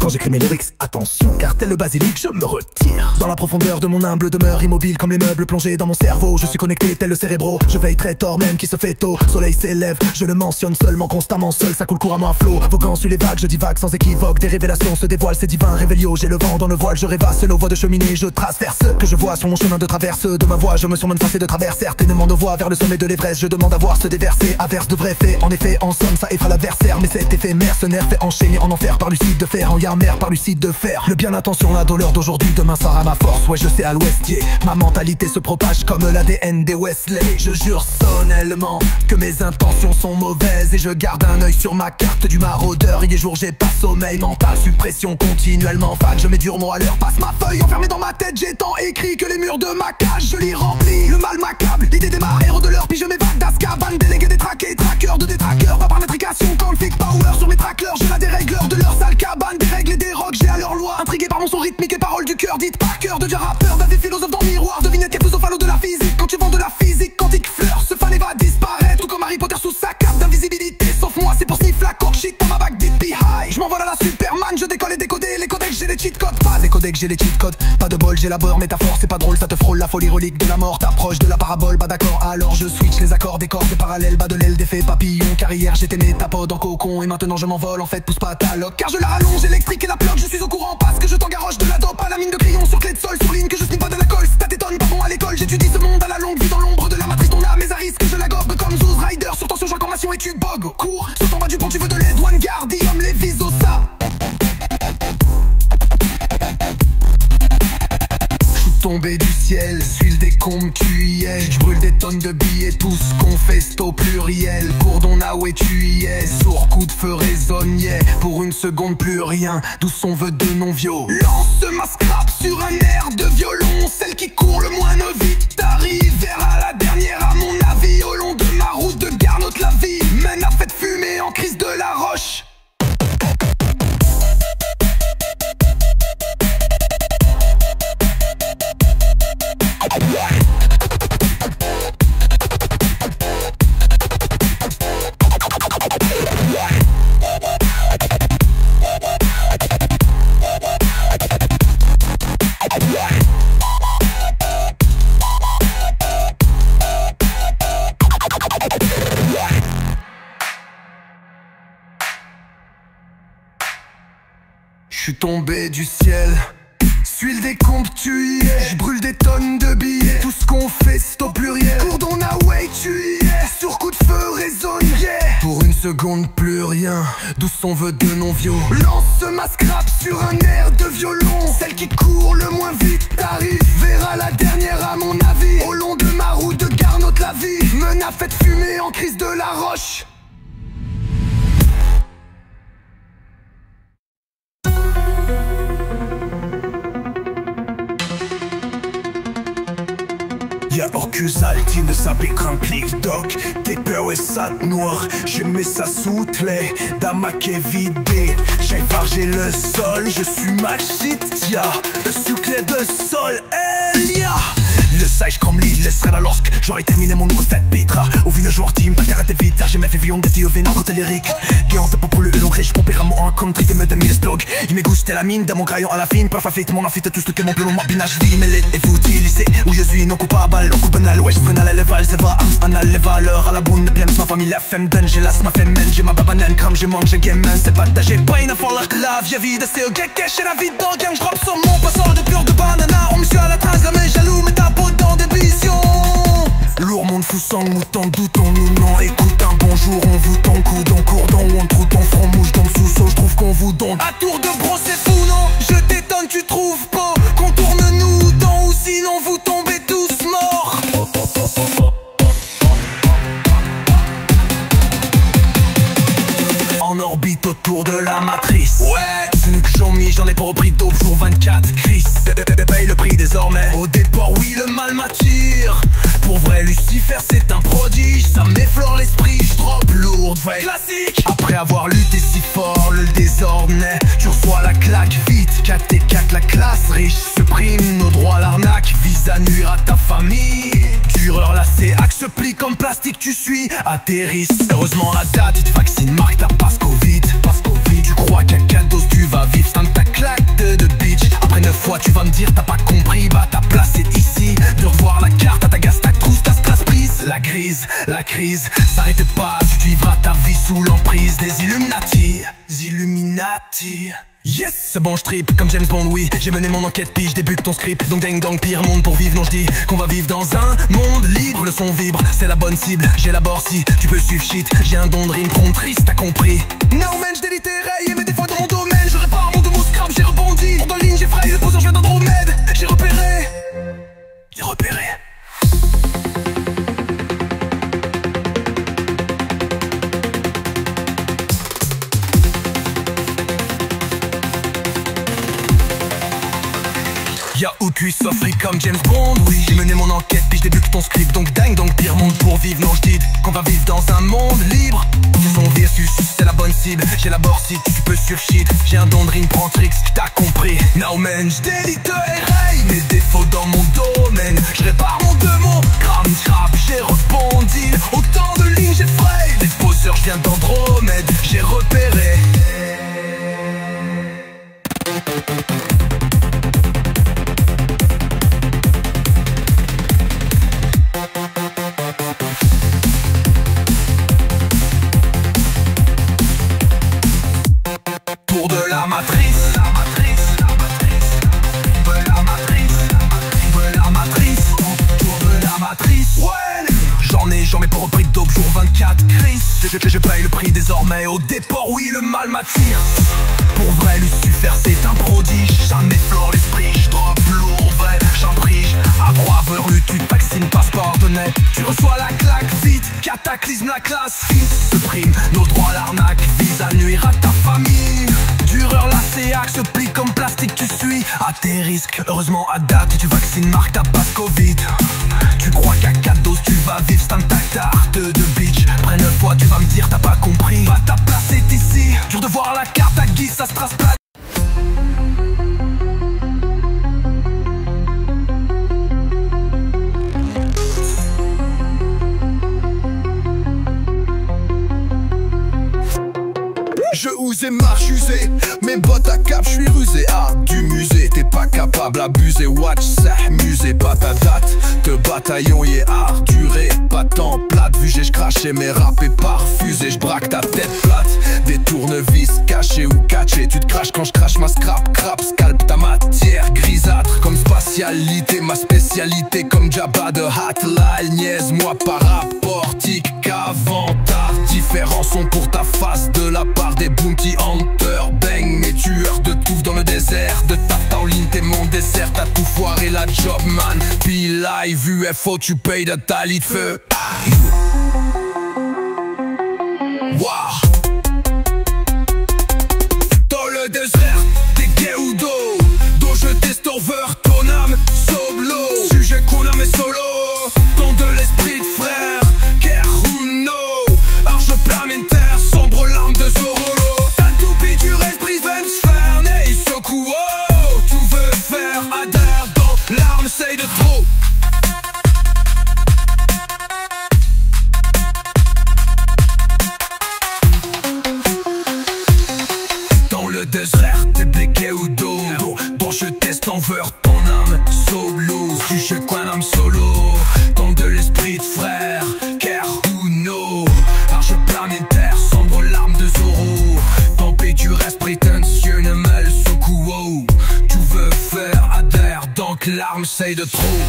quand j'écris mes lyrics, attention, car tel le basilic, je me retire dans la profondeur de mon humble demeure, immobile comme les meubles plongés dans mon cerveau. Je suis connecté tel le cérébro, je veille très tort même qui se fait tôt. Soleil s'élève, je le mentionne seulement, constamment seul, ça coule couramment à flot. Voguant sur les vagues, je divague sans équivoque, des révélations se dévoilent, c'est divin, révélio. J'ai le vent dans le voile, je rêvasse nos voies de cheminée, je trace vers ce que je vois sur mon chemin de traverse. De ma voix, je me surmonte face et de travers, certainement de voix vers le sommet de l'Everest. Je demande à voir se déverser, averse de vrais faits. En effet, en somme, ça effraie l'adversaire, mais cet effet mercenaire fait enchaîner en enfer par lucide de fer, en yammer par lucide de fer. Le bien intention, la douleur d'aujourd'hui, demain sera ma force. Ouais, je sais à l'ouest, yeah. Ma mentalité se propage comme l'ADN des Wesley. Je jure solennellement que mes intentions sont mauvaises et je garde un œil sur ma carte du maraudeur. Il est jour, j'ai pas sommeil mental, suppression continuellement vague. Je mets dur mot à l'heure, passe ma feuille enfermée dans ma tête. J'ai tant écrit que les murs de ma cage, je les remplis. Le mal m'accable, l'idée démarre, héros de l'heure, puis je m'évade d'Azkaban. Délégué des traqués, traqueurs de détraqueurs, pas par l'intrication quand le fake power sur mes trackleurs. Je la dérégleur de leur sale cabane, des règles et des rocs, j'ai à leur loi. Intrigué par mon son rythmique et paroles du cœur, dites par cœur, devient rappeur, d'un des philosophes dans le miroir. Devinette et philosophe de la physique, quand tu vends de la physique quantique fleur, ce fan va disparaître, tout comme Harry Potter sous sa cape d'invisibilité. Sauf moi, c'est pour sniff la coque shit dans ma bague des high. Je m'envole à la Superman, je décolle et décoder les codex, j'ai les cheat codes. Pas des codex, j'ai les cheat codes, pas de bol, j'élabore métaphore, c'est pas drôle, ça te frôle la folie relique de la mort. T'approches de la parabole, bah d'accord, alors je switch les accords, des cordes, des parallèles, bas de l'aile, d'effets papillon. Car hier j'étais métapode en cocon et maintenant je m'envole, en fait pousse pas ta loque. Car je la rallonge électrique et la bloque, je suis au courant parce que je t'engaroche de la dope à la mine de crayon sur clé de sol, souligne que je snipe pas de la colle. Si t'as t'étonnes, pas bon à l'école, j'étudie ce monde à la longue vue dans l'ombre de la matrice. Ton âme est à risque, je la gobe comme Zouz Rider sur tension, information et tu bogues. Cours, saute en bas du pont, tu veux de l'aide, One Guardium, les visos ça. Tombé du ciel, suis le décombre, tu y es. Je brûle des tonnes de billets, tout ce qu'on fait c'est au pluriel. Gourdon ah ouais tu y es, sourd coup de feu résonne, yeah. Pour une seconde plus rien, d'où son veut de non-vio. Lance ma scrap sur un air de violon, celle qui court le moins vite t'arrives, verra la dernière à mon avis. Au long de ma route de Garnotte la vie mène à fête fumée en crise de la roche. Je suis tombé du ciel, suis le décompte, tu y es. Je brûle des tonnes de billets, tout ce qu'on fait c'est au pluriel. Gourdon ah ouais tu y es, sur coup de feu résonne, yeah. Pour une seconde plus rien, d'où son veut de non-vio. Lance ma scrap sur un air de violon, celle qui court le moins vite t'arrive, verra la dernière à mon avis. Au long de ma route de Garnotte la vie mène à fête fumée en crise de la roche. Y'a Orcus Altine, sa pique remplie doc. Tes peurs et ça noir, je mets ça sous clé. Damac est vidé, j'ai vargé le sol. Je suis machit, ya, le sucré de sol, Elia. Le sage comme l'île laisserait la lorsque j'aurais terminé mon recette pitra. Au vu le jour team, pas terre à tes vites. J'ai même fait vion des tios vénants côté lyrique. Guéant pas pour le long je pompé mon en country de me de mille blog. Il m'est goûté la mine de mon crayon à la fine. Pas fait mon enfite tout ce que mon plomb binage vie. Mais l'aide est foutu, lycée où je suis non coupable. Au coup banal, ouais, je prenne à la level, c'est va. On a les valeurs à la boune de pleine. Ma famille la femme donne, j'ai l'as ma femme j'ai ma babanane, crame, j'ai mange, j'ai game, c'est partagé. Pas une affaire la vie vide, c'est au gag caché la vie dans gang. J'rappe sur mon passeur de pure de banana. On me suit à la trace, la main jaloux, mais ta peau dans des visions. Lourd monde fou sans mouton, doutons-nous non. Écoute un bonjour, on vous ton coup dans courdon. On trou ton front mouche dans le sous-sol, j'trouve qu'on vous donne. À tour de bro c'est fou non, je t'étonne tu trouves pas. Contourne-nous dans ou sinon vous tombez tous morts. En orbite autour de la matrice. Ouais, c'est que j'en mis, j'en ai pas repris d'autres. Jour 24, Chris paye le prix désormais. Au départ, oui, le mal m'attire. Pour vrai, Lucifer, c'est un prodige. Ça m'effleure l'esprit, j'droppe lourde, vrai classique. Après avoir lutté si fort, le désordre naît. Tu reçois la claque vite, 4T4, la classe riche. Supprime nos droits, l'arnaque vise à nuire à ta famille. Dureur, la CAC se plie comme plastique, tu suis atterrisse. Heureusement, la date, tu te vaccines, marque ta passe Covid. Tu crois crois qu'à 4 doses tu vas vivre, c'est un ta claque de bitch. Après 9 fois tu vas me dire t'as pas compris, bah ta place est ici. De revoir la carte à ta gaze, ta trousse, ta strass prise. La crise, s'arrête pas, tu vivras ta vie sous l'emprise des Illuminati. Yes, c'est bon, j'trippe comme James Bond, oui. J'ai mené mon enquête, puis je débute ton script. Donc ding dong, pire monde pour vivre, non je dis qu'on va vivre dans un monde libre. Le son vibre, c'est la bonne cible, j'élabore si tu peux suivre shit. J'ai un don de rime triste, t'as compris. No man, j'délie tes rails et mes défauts dans mon domaine. Je répare mon domo scrap, j'ai rebondi. Pour de ligne, j'ai fraye, le poseur, je viens d'Andromède. J'ai repéré. Y'a où tu s'offres comme James Bond, oui. J'ai mené mon enquête puis je débute ton script. Donc dingue, donc pire monde pour vivre. Non je dis qu'on va vivre dans un monde libre. C'est son versus, c'est la bonne cible. J'élabore si tu peux sur shit. J'ai un don de rime, prends tricks, t'as compris. Now man, j'délite rail mes défauts dans mon domaine. Je répare mon démon, crame scrap, j'ai rebondi. Autant de lignes j'ai fraye. Les poseurs, je viens d'Andromède, j'ai repéré. J'en mets pour repris de dope, jour 24, Chris. Je paye le prix désormais au déport, oui le mal m'attire. Pour vrai, Lucifer c'est un prodige. Jamais flore l'esprit, j'drop lourd, vrai, j'imprige. À verlu, tu te vaccines, passeport de net. Tu reçois la claque vite, cataclysme la classe. Fils se prime, nos droits l'arnaque vise à nuire à ta famille. Dureur la CA se plie comme plastique, tu suis à tes risques. Heureusement à date, tu vaccines, marque ta passe Covid. Tu crois qu'à 4 doses tu vas vivre, c'est un tactard de bitch. Après 9 fois tu vas me dire t'as pas compris, bah ta place est ici. Dur de voir la carte à Guy, ça se trace pas. Je osais marche usée, mes bottes à cap, j'suis rusé. Art du musée, t'es pas capable abuser. Watch ça, musée, pas ta date. Te bataillon y est arduré, pas temps plate. Vu j'ai j'crachais mes rap et par fusée. J'braque ta tête plate, des tournevis cachés ou catchés. Tu te craches quand j'crache ma scrap, crap, scalp ta matière grisâtre. Comme spatialité, ma spécialité comme Jabba de Hatline. Niaise-moi par rapport, tic qu'avantard. Différents sont pour ta face de la part des bounty hunters. Bang, mes tueurs de touffe dans le désert. De ta Taoline, t'es mon dessert. T'as tout foiré la job man. Puis live UFO, tu payes de ta lit de feu. Wow. Dans le désert, t'es gay ou dos. Dont je teste over ton âme solo. Sujet qu'on a mais solo. Ton de l'esprit de frère. Parlementaire, sombre larme de Zorro. T'as tout pis, tu restes brise, Vensfern et Sokuo. Tout veut faire adhère dans l'arme, c'est de trop. Dans le désert, t'es bléqué ou dos. Bon, je teste envers ton âme solo. Si je coin l'âme solo. Dans de l'esprit de frère, Ker ou no. Arche planétaire, sombre larme de Zorro. Tant pis, tu restes prétentieux, ne mêle Sokuo. Tu veux faire adhère, donc l'arme c'est de trop.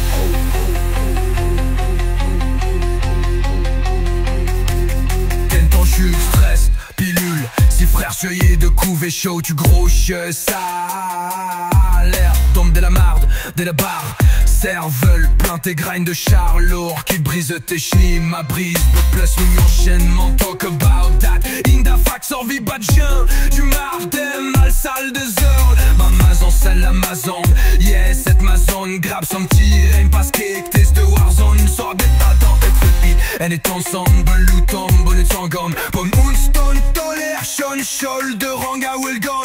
T'entends, je suis stress, pilule. Si frère sueillé de couver chaud, tu gros cheux, ça a l'air. Tombe de la marde, de la barre. Cervelle, plein tes graines de char lourd qui brise tes chenilles, ma brise de place une enchaînement. Talk about that. Inda fax en vie badjien. Du mardem, mal sale de zone. Ma mazon, celle l'Amazon. Yeah, cette mazone, grab son petit aim parce que test de Warzone. Sort des tas dans tes pupilles. Elle est ensemble, louton, bonnet sans gomme. Pomme Moonstone, tolère, Sean, Scholl de Ranga, Wilgon.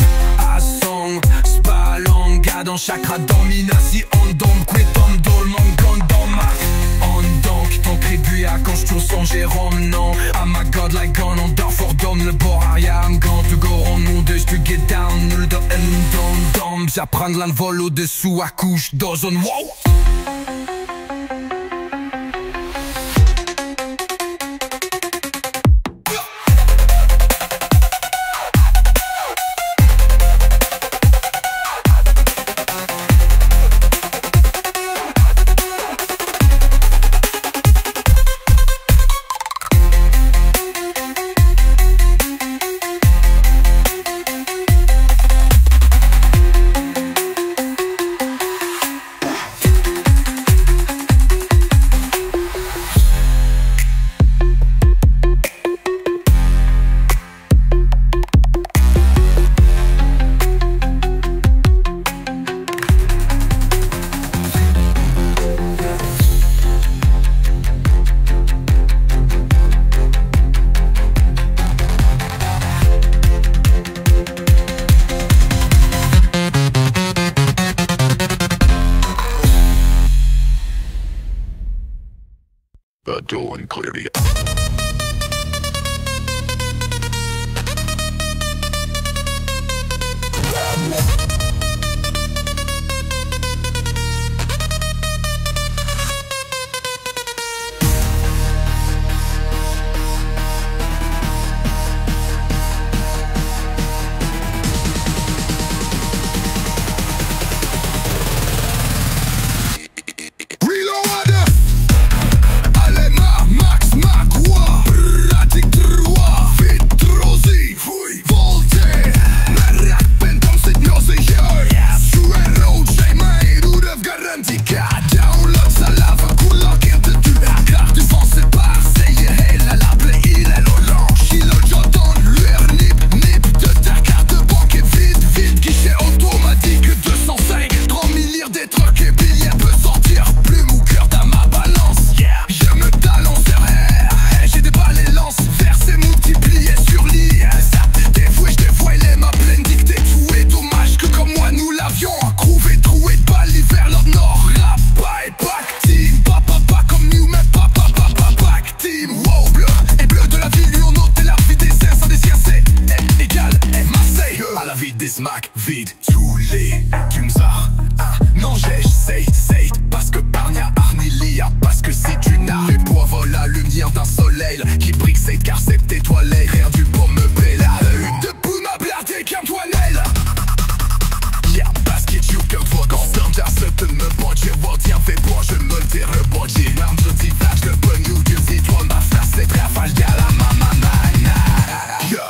Assong, Spalanga dans chakra domina. Si on donne, quit on dol, mon gon dans ma. On donc, contribue à construire Jérôme, non. I'm a god like gun, on dort fort d'homme, le bord arrière, I'm gone to go on, nous deux, tu get down, nul de dom. J'apprends l'envol au-dessous à couche d'ozone, wow. Doing clearly. Smack vide tous les Tumsar. Non j'essaye parce que Barnia Arnilia, parce que si tu n'as les poivres la lumière d'un soleil qui brille c'est car c'est étoilé rien du pour me péla de bout ma blade et calme-toi-nel. Yeah, parce que tu que toi quand standard se te me bon je vois bien fait pour je me le dire bon j'ai l'arme de petit flash le bon you du si toi ma frère c'est très fâche à la maman. Yeah.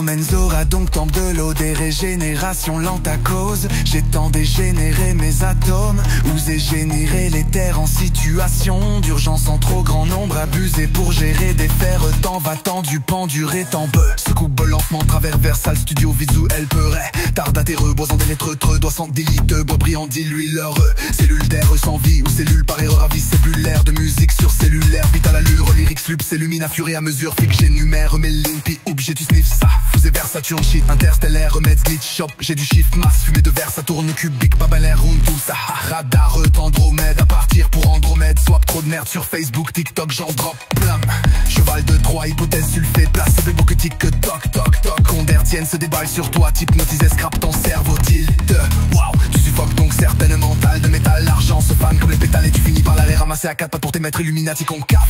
Menzora donc temple de l'eau des régénérations lente à cause. J'ai tant dégénéré mes atomes, osé générer les terres en situation d'urgence en trop grand nombre, abusé pour gérer des fers temps va-t'en du pendurer tant peu. Secoue lentement travers Versal studio visuel peurait. Tarde à terreux, boisant des lettres treux, doigt sans délite, bois brillant diluile heureux. Cellules d'air sans vie ou cellules par erreur à vie cellulaire. De musique sur cellulaire, vite à l'allure, lyrics flux, s'illumine à fur et à mesure. Fait que j'énumère mes lignes, puis obligé tu sniffes ça. Faisais vers Saturne shit, interstellaire, remède glitch shop. J'ai du chiffre masse, fumée de verre, ça tourne cubique, pas bel air, room tout ça. Radar, Andromède, à partir pour Andromède. Swap trop de merde sur Facebook, TikTok, j'en drop plein. Cheval de Troie, hypothèse sulfée, place avec beaucoup tic que toc toc toc. Ondes hertziennes se déballe sur toi, t'hypnotisé, scrape ton cerveau, tilt. Wow, tu suffoques donc certaines mentales de métal, l'argent se fane comme les pétales et tu finis par l'aller ramasser à quatre pattes pour tes maîtres Illuminati qu'on cave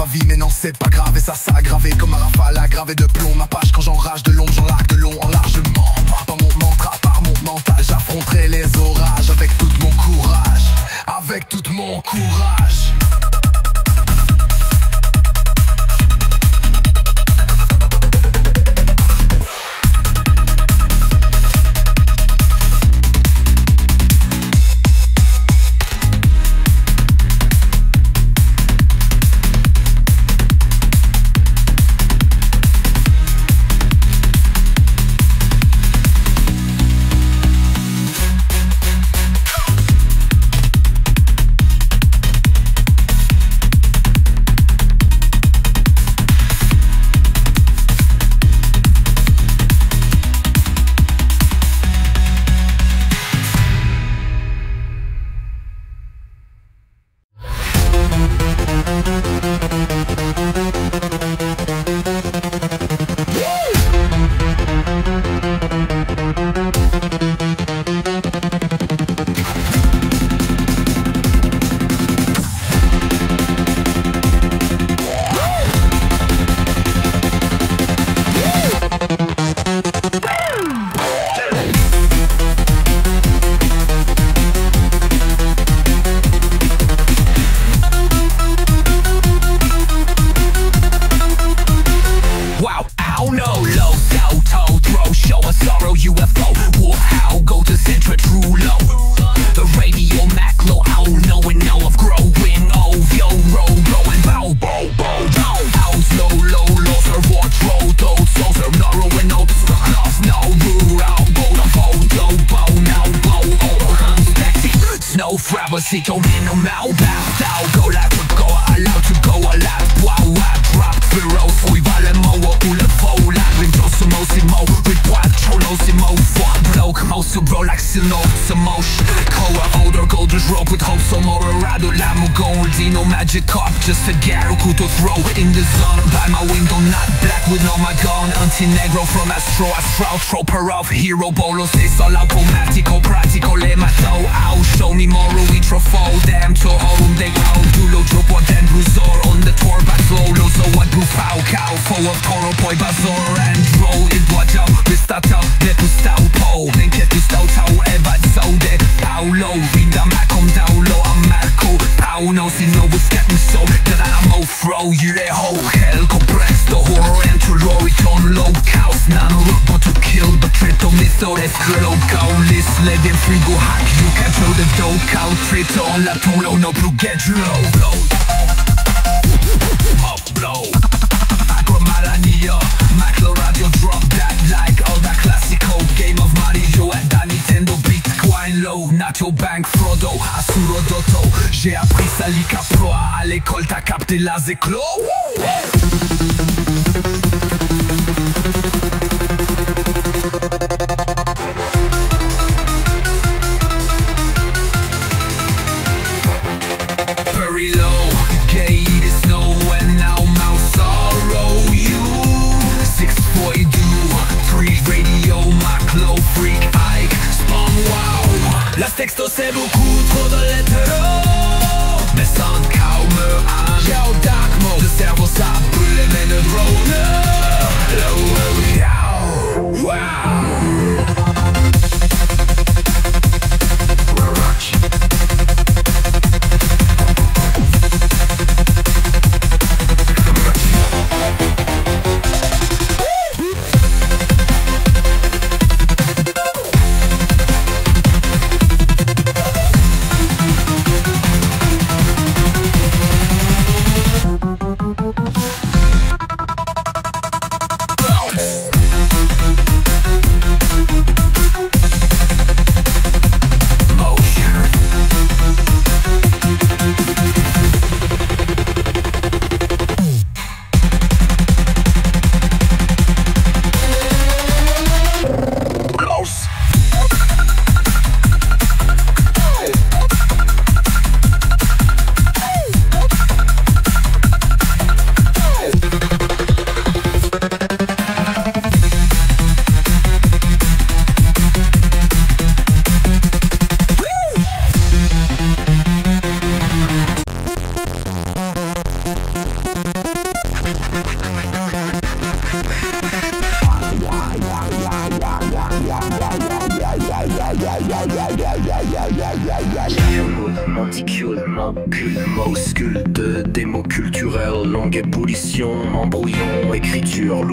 à vie, mais non c'est pas grave et ça aggravé comme un rafale aggravé de plomb. Ma page quand j'enrage de l'ombre, j'enlargue de long en largement. Par mon mantra, par mon mental, j'affronterai les orages avec tout mon courage, avec tout mon courage. forever si ton nom m'outbound Go là to go allowed to go alive Wow, drop heroes Oui va le mot ou le faux là Rinto su mo si mo Report cholo si mo Fuck bloke mo su Rolex si no Sa motion Koa older golders rope with hope So morado l'amo goldino Magic cup just a garuku to throw in the sun By my window not black with no my gun Anti-negro from Astro Throw her off hero bolo C'est sol automatico pratico le mato Au show me more we trofo Damn to home they go Dulo drop what then bruzor On the tour back solo So what blue pau cow Full of toro poi bazor And roll it what up Vistata le tu stau po Nenke tu stau tau Eva zaude Paulo Vida macom daulo a Marco Pauno si no was getting so That I'm all throw you le ho Hell compresto horror and to roll it on low cows Nano but to kill but trito miso es grillo go List let them frigo hack You can throw the dough cow Trito on la tolo no blue get low blow Up blow Agua Maranilla Maclo radio drop that like all that classical Game of Mario at the Nintendo Bitcoin low Nacho Bank Frodo Asuro Doto J'ai appris ça l'Ica Pro À l'école t'as capté la zéclo Very low, gay the snow and now mouse sorrow you 6.2, 3 radio, Maclo, freak, Ike, spawn wow La texto c'est beaucoup trop de l'hétéro Mais sans cow me âme Yo dark mode, le cerveau ça brûle mais ne drone Wow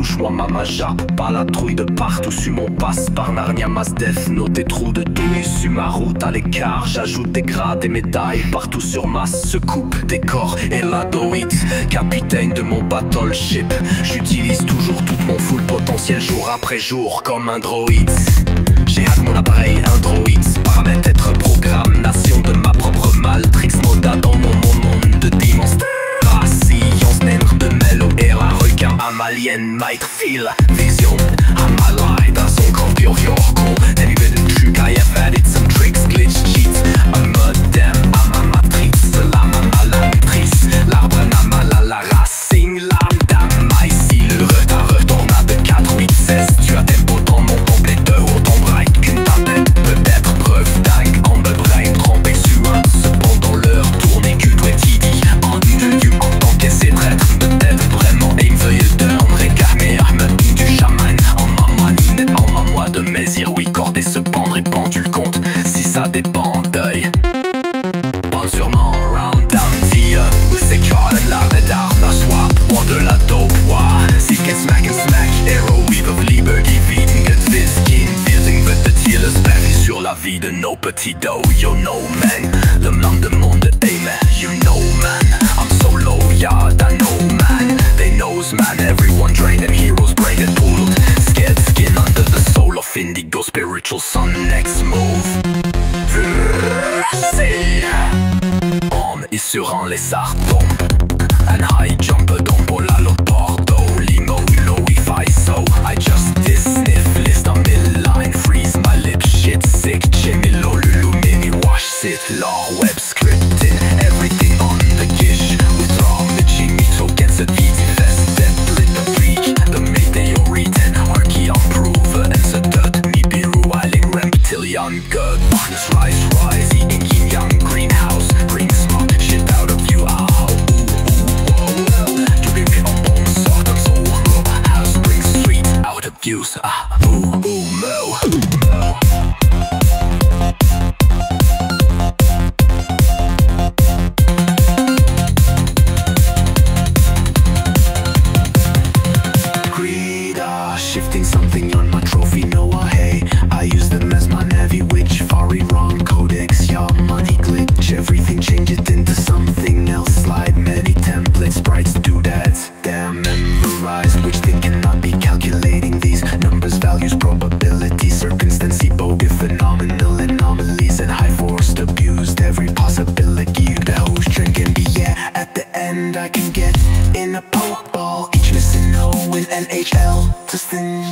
Louche-moi ma jappe, pas la trouille de partout sur mon passe par Narnia Mass Death, noté trous de douille sur ma route à l'écart, j'ajoute des grades et médailles partout sur ma secoupe, décor et la doite, capitaine de mon battleship, j'utilise toujours tout mon full potentiel jour après jour comme un droïde. J'ai hack mon appareil Android, paramètre être programme, nation de ma propre matrix, moda dans mon monde de démonstration, de Mello et la requin amalienne might feel vision I'm alive dans son corps pur con Any bit of trick I have added some tricks, glitch, cheats A modem à ma matrice La main à la matrice L'arbre n'a à la racine Lambda, ici le retard tornade 4, 8, 16 Tu as tempo dans mon complet de haut en bright Qu'une tablette peut être preuve tag en me brain Trompé sur un c'est on est sur un lézard tombe. And high jump don't pull a lot porto. Limo low if I so I just this sniff list on the line. Freeze my lips shit sick. Jimmy low lulu mini wash sit law web scripting. Everything on the gish. With raw Jimmy tokens at easy fest. Dead the freak. The meteoriten. Archie improver and the dirt. Me be ruiling reptilian good. Darkness rise rise. Eating yin yang greenhouse. Bring smoke shit out of you. Abuse, ooh, ooh, no. Greed, shifting something on my trophy, no, hey. I use them as my navy witch, fari wrong codex, yeah, money glitch. Everything change it into something else, slide many templates, sprites, doodads. Damn, memorized, which they cannot be calculating. Numbers, values, probability, circumstancy, bogey, phenomenal anomalies, and high force abused. Every possibility, the who's drinking be yeah. At the end, I can get in a poke ball. Each missing no in NHL, just in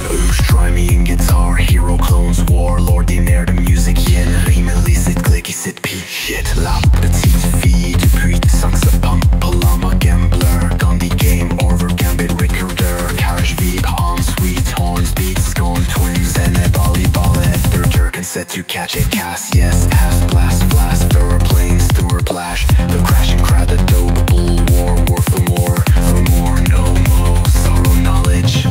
who's try me in guitar, hero clones, warlord, in air, the music, yen, rime, illicit, clicky, sit, pee, shit, lap, petite fille, depuis, sans a pump, palama, gambler, Gandhi game, over, gambit, recorder, carriage, beat, on, sweet, horns, beats, gone, twins, and a volleyball, their jerk, and set to catch it, cast, yes, half, blast, blast, aeroplanes, through plash, the crashing crowd, the dope, bull, war for more, no more, sorrow, knowledge.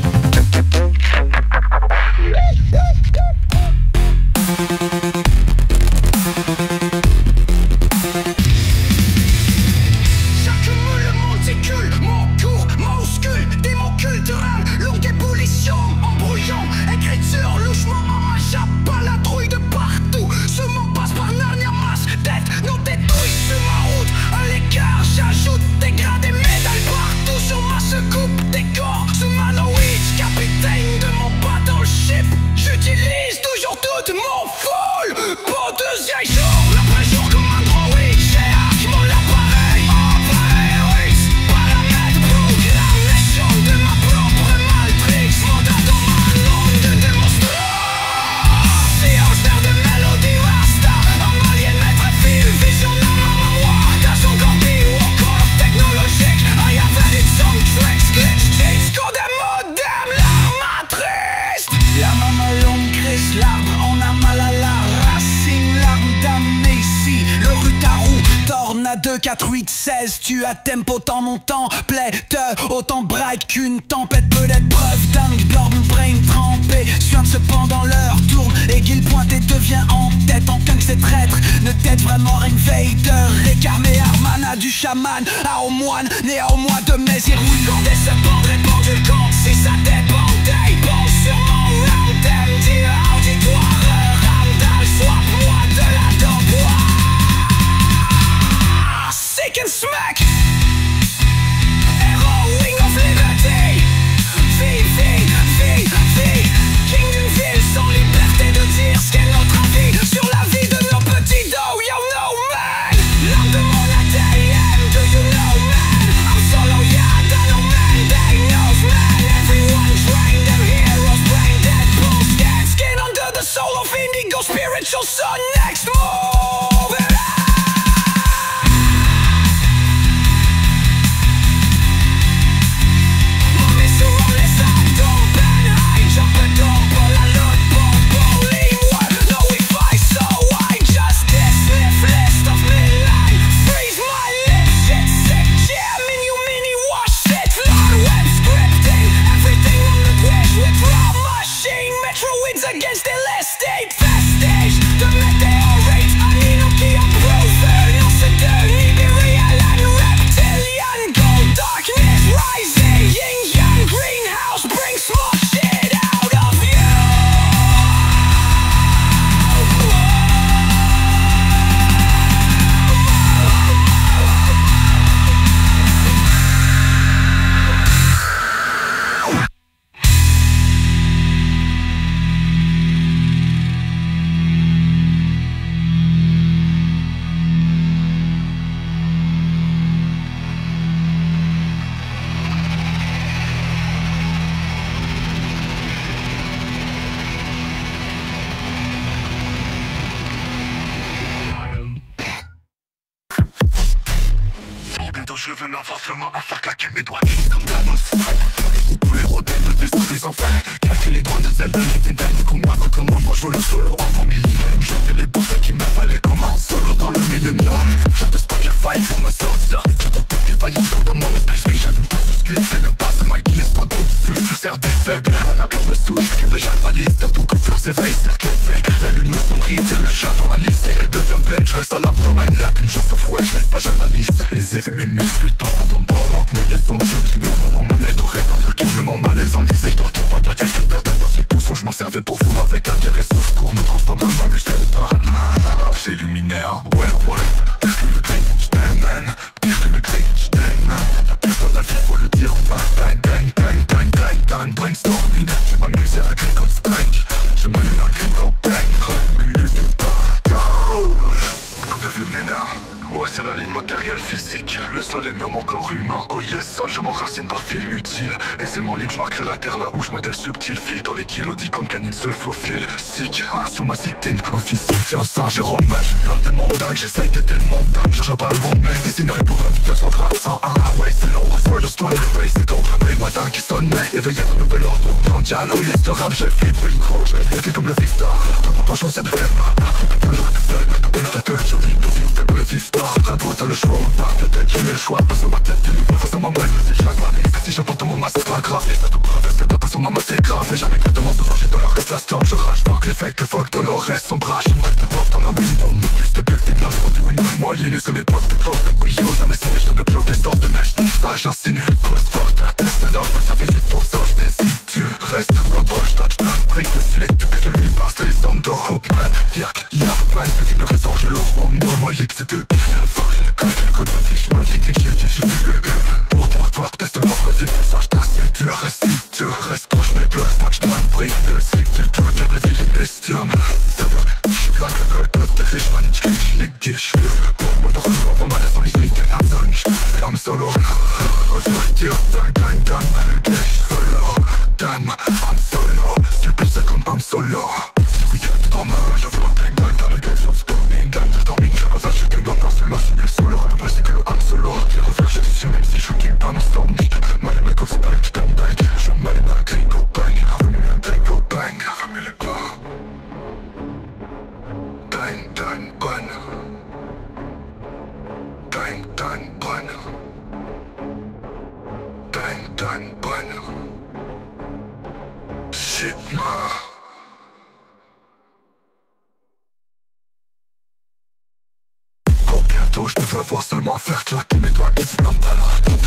J'accumule monticule, mon cours, monuscule, démon culturel, lourd d'ébullition, embrouillant, écriture, louchement en macha, pas la trouille de partout, ce mot passe par dernière masse, tête, nos détouilles sur ma route, à l'écart, j'ajoute des grades et médailles partout, sur ma secoupe, décor, sous ma Norwich, capitaine de mon battleship, j'utilise toujours toute mon foule, pour deuxième jour, après jour comme un droïde, j'ai hack mon appareil, paramètre, programmation de ma propre matrix, mandat dans ma langue de démonstration, austère de mélodie rasta, un malien maître fil, visionnaire à moi, dans son corpi ou encore technologique, I have added some tricks, glitch, cheats, code modem, la matrice, la maman longue crisse, l'arbre, on a mal à la racine, l'arme d'amnésie, le rutarou, tornade 4, 8, 16, tu as tempo tant mon temps, plaît, autant bright qu'une tempête peut être preuve dingue, d'orbe brain trempé, suinte cependant l'heure tourne, aiguille pointée devient en tête, en que c'est traître, ne t'aide vraiment invader, récarmé Armana du chaman, à au moine, né au mois de mai, irouille, condé se pendre, répand du compte, si ça dépendait, pense sur mon random, dis auditoire, random, swap-moi de la dope, sick and smack, Heroing of liberty, vie, king d'une ville sans liberté de dire ce qu'est notre avis sur la vie de nos petits dos, yo no man, l'âme de mon ADN, do you know man, I'm solo, yeah, I don't know man, they know man, everyone try dont je veux forcément à faire claquer mes doigts. Comme Thanos, tous les rodés de vaisseaux des enfants. Claquer les droits de Zelda, les dingues comme moi, comment moi je veux le solo en famille. Je fais les bouffes qui m'appellent comme un solo dans le millénaire. Je te Spotify pour me sortir. Je te pique les valises dans mon esprit. J'aime pas ce que c'est le passe, ma guille est pas au-dessus. Je sers des faibles, la peur me souche. Déjà la valise, t'as tout que faire s'éveille, c'est qu'elle fait. La lune me sourit, c'est le chat dans la liste. Elle devient belle, je reste à l'abdomen. La pile, je souffre, ouais, je laisse pas j'analyse. Les effets, mes muscles, tant dans ton bord. Mais les sons, je me rends mon aide au répandre. Qui me m'en malaise en disait, dans ton pas de la tête, je perds dans ces pouces. Je m'en servais pour vous avec intérêt, sauf pour me transformer en homme, je t'aime pas. C'est luminaire, ouais, ouais. Pire que le gris, j't'aime, man. Pire que le gris, j't'aime, man. La pire dans la vie, faut le dire, bang, bang, bang, bang, bang, bang, brainstorming. Je m'amusais à crier comme Strange. Je m'allume un cri comme bang. Le luminaire, ouais c'est la ligne matérielle physique. Le sol est même mon corps humain. Oh yes, sol, je m'enracine par fil utile. Et c'est mon livre, je marquerai la terre là où je modèle subtil. Fille dans les kilos, dit comme canine se faufile. Sick, sur ma citine, officiel, c'est un singe romain. Je viens tellement dingue, j'essaye d'être tellement dingue. Je pas le bon mec, dessinerai pour un 231. Ouais c'est long, for the story, face c'est donc les matins qui sonnent. Éveillé un nouvel ordre mondial. Oh yes, le rap, j'ai fait une grosse. J'ai fait comme le vista, pas chance de faire. Je vis pour vivre faible vista. À droite t'as le choix, peut-être j'ai le choix. Passe ma tête, tu lui face à ma main. Si chaque année, si j'apporte mon masque, c'est pas grave. Et ça tout grave, c'est pas sur ma main, c'est grave. Et jamais que demande de ranger dans la reste, la storm. Je rage par les fakes, le fuck dans le reste. Son bras, je me porte dans la minimum. Plus de build, des glaces, pour du win. Moi, il est sur les potes, des portes, des bouillons. Jamais sans les de bloc, des sortes de mèches. Ça, j'insinue, cause forte. Test alors, ça fait juste pour ça. Si tu restes, reproche, touchdown. Break the slate, tu peux te lui passer les hommes d'or. Hope man, dirk, y'a man, petit le ressort, je le rends. Moi, j'ai que c'est deux. Fuck, le code de fiche, moi, j'ai que j'ai pour toi, teste l'offre, c'est pour ça, je t'assieds. Tu restes proche, mais plus, touchdown. Break the slate, tu peux te réveiller les bestiums. Je suis là, le code de fiche, man, je l'ai dit, je pour moi, dans le corps, on m'a laissé dans les grilles, t'es un zone, je ferme solo. Je vais dire, dang, solo. Damn, I'm solo. Tu peux ça comme I'm solo. Oui, dans ma je veux un bang bang dans le game, je storming. Gang de storming, je reviens, je suis dans un solo. Je suis solo, après c'est que le I'm solo. Je reviens, je suis même si je suis dans un storming. Mal et ma cause, c'est pas que tu t'aimes bang. Je mal et ma grille, go bang. Remue un bang, go bang. Remue les pas. Bang, bang, bang. Bang, bang, bang. Bang, bang, bang. Shit, ma. Pour bientôt, je devrais voir seulement faire claquer mes doigts qui se blâment là.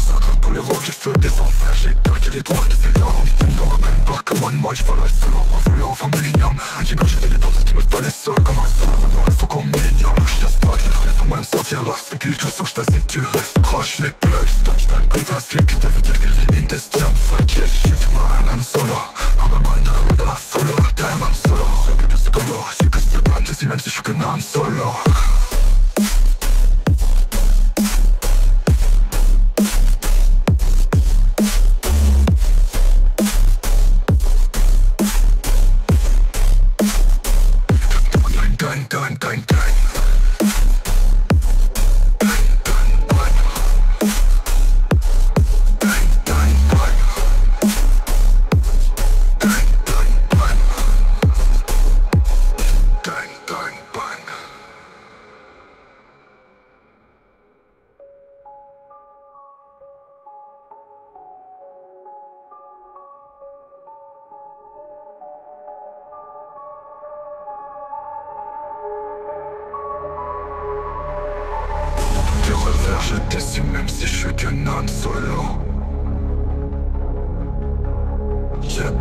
Ça comme pour les rocs, je fais des enfers. J'ai claqué les doigts qui fait l'or. Je ne même pas que moi, je vais rester là. On voulait enfin millénium. J'ai quand j'étais les dents, qui me fallait seul comme un seul. Maintenant, il faut qu'on m'ignore. Je laisse pas, je reste en même sortir là. C'est qu'il te sort, je t'assais, tu restes proche. Les plugs, touchdown, privacy, qui te veut dire que j'ai une destin. Fuck yeah, shit, man, I'm solo. I'm a mind, I'm a solo. Damn, I'm solo. C'est comme l'or, je suis que c'est pas. Je sais même si je suis que non, I'm solo. Je t'assume même si je suis que non solo. Yeah.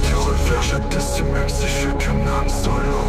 Du revers, je t'assume même si je suis que non solo.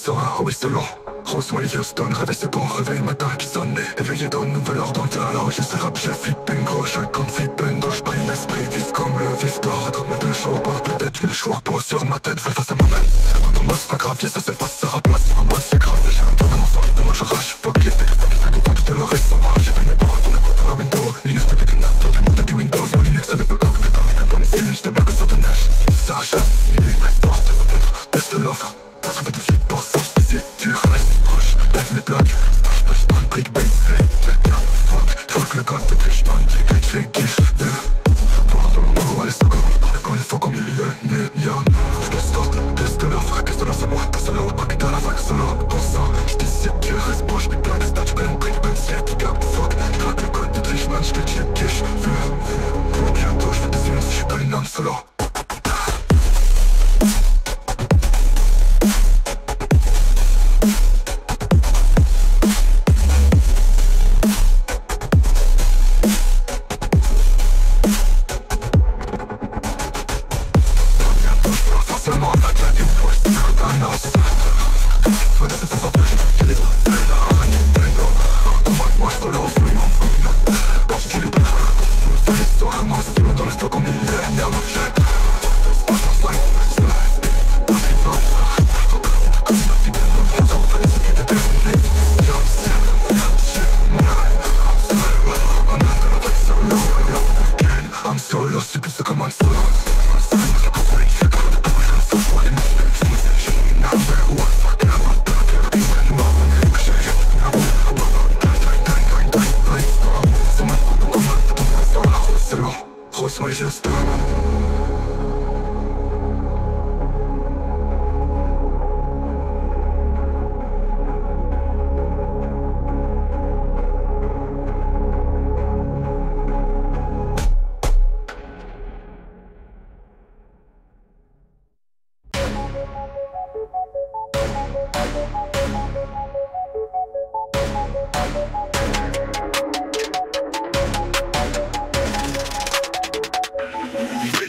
serein, oh oui selon. Reçois les Houston, réveil c'est bon, réveil le matin qui sonne. Éveillé d'une nouvelle heure dans le tas. Alors je sais rap, j'ai flip bingo. Chacun flip bingo, j'prie l'esprit vif comme le vif d'or. Être maître le choix, par peut-être j'ai le choix. Pose sur ma tête, fais face à moi-même. Quand moi c'est pas grave, ça c'est pas ça raplace. Moi c'est grave, j'ai un peu d'enfant. De moi j'arrache, fuck les faits. Tout le reste sans moi, j'ai fait mes paroles pour n'importe quoi window. Linux de Big Nap, tout le monde a du Windows. Mon Linux avec le corps, dans les films, j'étais pas que sur de neige. Ça achète, il est prêt, porte, teste l'offre. Parce que tu flippes pour ça, c'est dur, reste proche, lève les blocs. Je prends le brick base, hey, fuck le code de Trishman, j'ai kiff de. Pour tout le monde, allez, c'est comme, quand il faut qu'on million. Teste l'offre, c'est moi, pas solo, pas que dans la vague solo. Bon sang, j'décide que reste proche, mais plein de stats, j'prends mon brick base, c'est tout gars, fuck. Craque le code de Trishman, j'fais checker, j'fais. Bientôt, j'fais des films si j'suis pas une homme solo.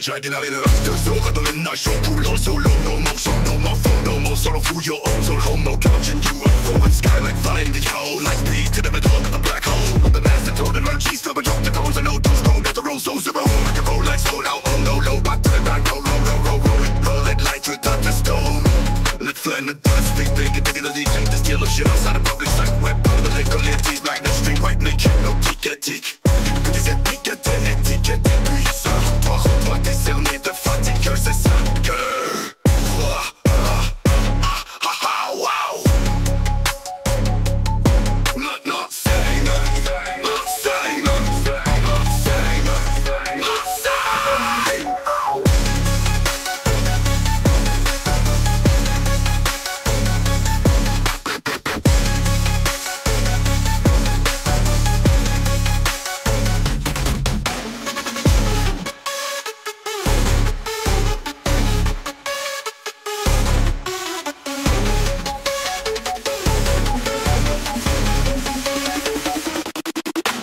Riding out in the after, so rather than not show cool on solo, no more song, no more phone, no more solo for your own soul home, no couch and you up for sky like flying the hole, like speed to the middle of the black hole. The master told him, cheese, stop and drop the goals and no too strong, got the roll so zero, like a roll like slow now, oh no, low, back to the back, roll, roll it light to touch the stone. Let's fly in the dust, big, the DJ, this yellow shit outside of public like web, the liquor lit, these like the string, white naked, no tick. Des étiquettes, puissant, toi t'es cerné de fatigue, c'est ça que. Wow. Not saying, not saying.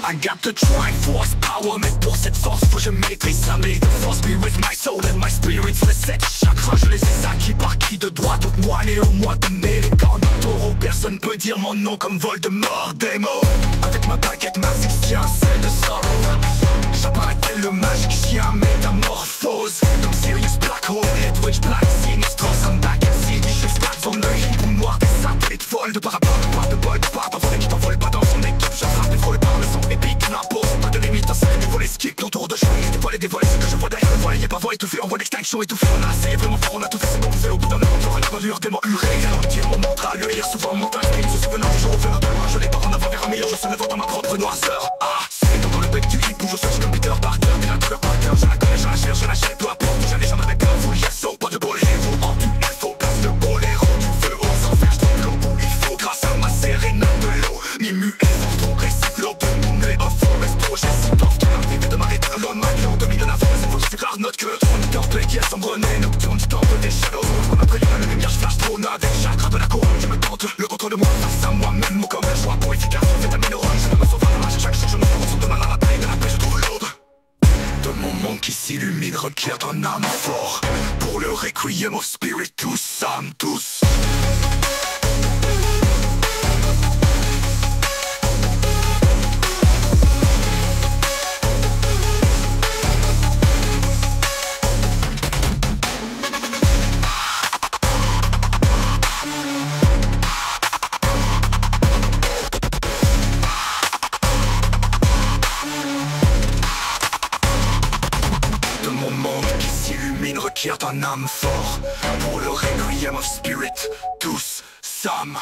I got the Triforce power, mais pour cette force faut que je maîtrise ça. May the force be with my soul and my spirits. Les 7 chakras je les ai acquis par qui de droit. Toute moi né au mois de mai. Les cornes de taureau, personne peut dire mon nom comme Voldemort des mots. Avec ma baguette magicien, celle de Sorrow, j'apparais tel le magique chien métamorphose. Comme Sirius Black Hole, Edwidge Black Sinistros. I'm back and see, je stack dans le hibou noir. Des satellites folles de parapluie, de bol, de part, volé qui t'envole pas dans son équipe. J'attrape des frôles par le son épique, n'impose pas de limite. Un sac du volet skip, l'entour de chemin. Des voiles et des volets, ce que je vois derrière le volet. Y'a pas voie étouffée, en voie d'extinction étouffée. On a assez vraiment fort, on a tout fait, c'est bon, on fait au bout d'un heure. J'aurai la valeur tellement hurée. Alors tire mon mental, le lire souvent mon time. Se souvenant du jour au fur de loin, je l'ai pas en avant vers un meilleur. Je se lève dans ma propre noirceur. Ah, c'est dans le bec du hip où je cherche comme Peter Parker. Mais la couleur par cœur, je la connais, je la cherche, je la jette. Peu importe où j'allais, j'en avais peur. Full yes, so pas de boléro. En tout, il faut place de boléro. Du feu aux enfers, je tombe l'eau où il faut. Grâce à ma sérénade de l'eau, ni muet, ton récit, l'eau de mon nez. Off, forest, projet, si t'en fais l'arrivée de m'arrêter à l'homme. En 2000 de la force, c'est faut que c'est rare note que le trône. Gameplay qui a sombré, nocturne, du temple des shadows. On a pris la lumière, je flash trop, des chakras de la couronne. Je me tente, le contrôle de moi face à moi-même. Mon corps, le choix pour efficace, vitamine orange. Je me sauve à la marche, chaque jour je me rends de mal à la taille. De la paix, je trouve l'ordre. De mon monde qui s'illumine requiert un âme fort. Pour le requiem of spirit, tous âmes, tous. un âme fort pour le Requiem of Spirit, tous Sam.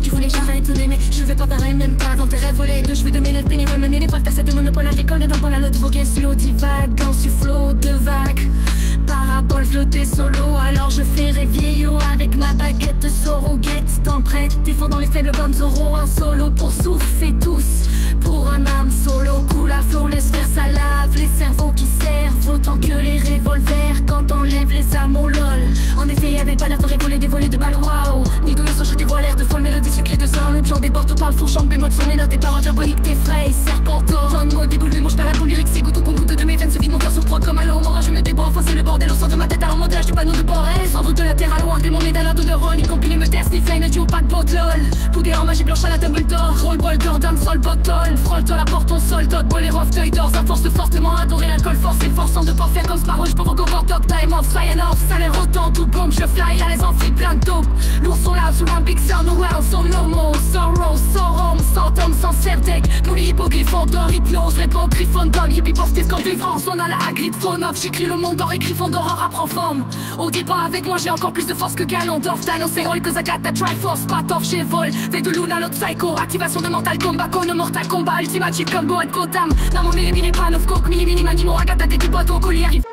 Tu voulais jamais te d'aimer, je vais pas parler même pas dans tes rêves volés. Je vais de mes lettres pénibles, mener les preuves, t'as de monopole agricole. Et dans pas la note, vos slow divague, dans ce flot de vagues. Parabole flotter solo, alors je fais vieillot avec ma baguette Soroguette. T'en prête, défendant les faibles comme Zoro. Un solo pour souffler tous, pour un âme solo. Coule à flot, laisse faire sa lave, les cerveaux qui servent autant que les revolvers quand on lève les âmes au lol. En effet, y'avait pas l'air de rigoler des volets de balles, waouh. Ni de leçons, je dévoile l'air de folle mélodie sucrée de sang. Le chant déborde, tout parle, four, chante, bémol, sonné, notes et paroles diaboliques, tes frais, serpentor. J'en mots déboulé, mon j'perds la ton lyrique, c'est goutte au goutte de mes veines, se vide mon cœur sous prod comme un long orage. Je me déborde, c'est le bordel au centre de ma tête, alors montage du panneau de bord. Sans doute de la terre à loin, des mon médaille de rôle. Y compris me test, ni feine, du pas de bot lol. Poudre en magie blanche à la Dumbledore. Roll ball, Gordon, sol, bottle. Frôle-toi la porte, on sol, dot, bol et rough, deuil d'or. Ça force fortement adoré, l'alcool forcé, forçant de pas faire comme Sparrow. J'provoque au bord, top time off, fly and off. Ça l'air autant, tout bombe, je fly à l'aise en free, plein de dope. L'ourson là, sous un big sound, wow, son lomo. Sorrow, sans rome, sans tome, sans serdec. Nous les hippogriffes, d'or, hypnose, réponds, griffon, dog, hippie, pop, t'es scorpion, France. On a la agrite, phone off, j'écris le monde d'or et griffon d'or, apprend forme. Au départ avec moi, j'ai encore plus de force que Ganondorf. Thanos, c'est Roll, que Zagat, Triforce, Patoff, j'ai vol. V de Luna, l'autre psycho, activation de Mental Combat, Kono, Mortal Kombat, Ultimative Combo, et Gotham. Dans mon mini pan of coke, mini mani, mon ragata, des boîtes au collier arrive.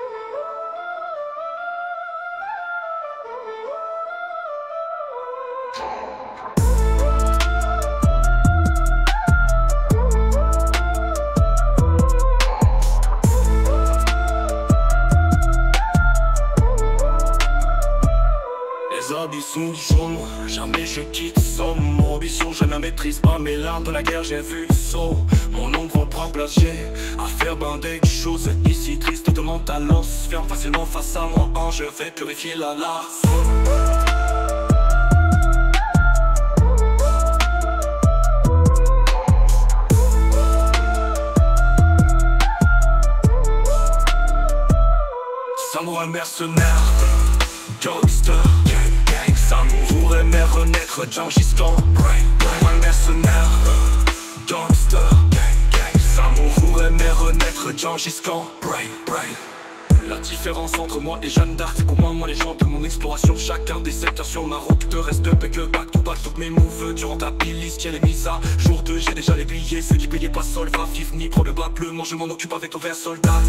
Les habits sont jaunes, jamais je quitte Somme. Mon ambition, je ne maîtrise pas mes larmes. Dans la guerre, j'ai vu saut. Mon ombre prend place, j'ai à faire bander des choses. Ici, triste de mon talent, se ferme facilement face à moi. Je vais purifier la larve. Samouraï mercenaire, gangster, Samour aimer renaître, Gengis Khan. Un mercenaire, gangster, Samour aimer renaître, Gengis Khan. La différence entre moi et Jeanne d'Arc, c'est pour moi légende de mon exploration. Chacun des secteurs sur ma route te reste que back to back. Toutes mes moves durant ta playlist, tiens les mises à jour 2, j'ai déjà les billets. Ceux qui payaient pas sol, va fif ni pro le bas bleu. Moi je m'en occupe avec ton verre soldat.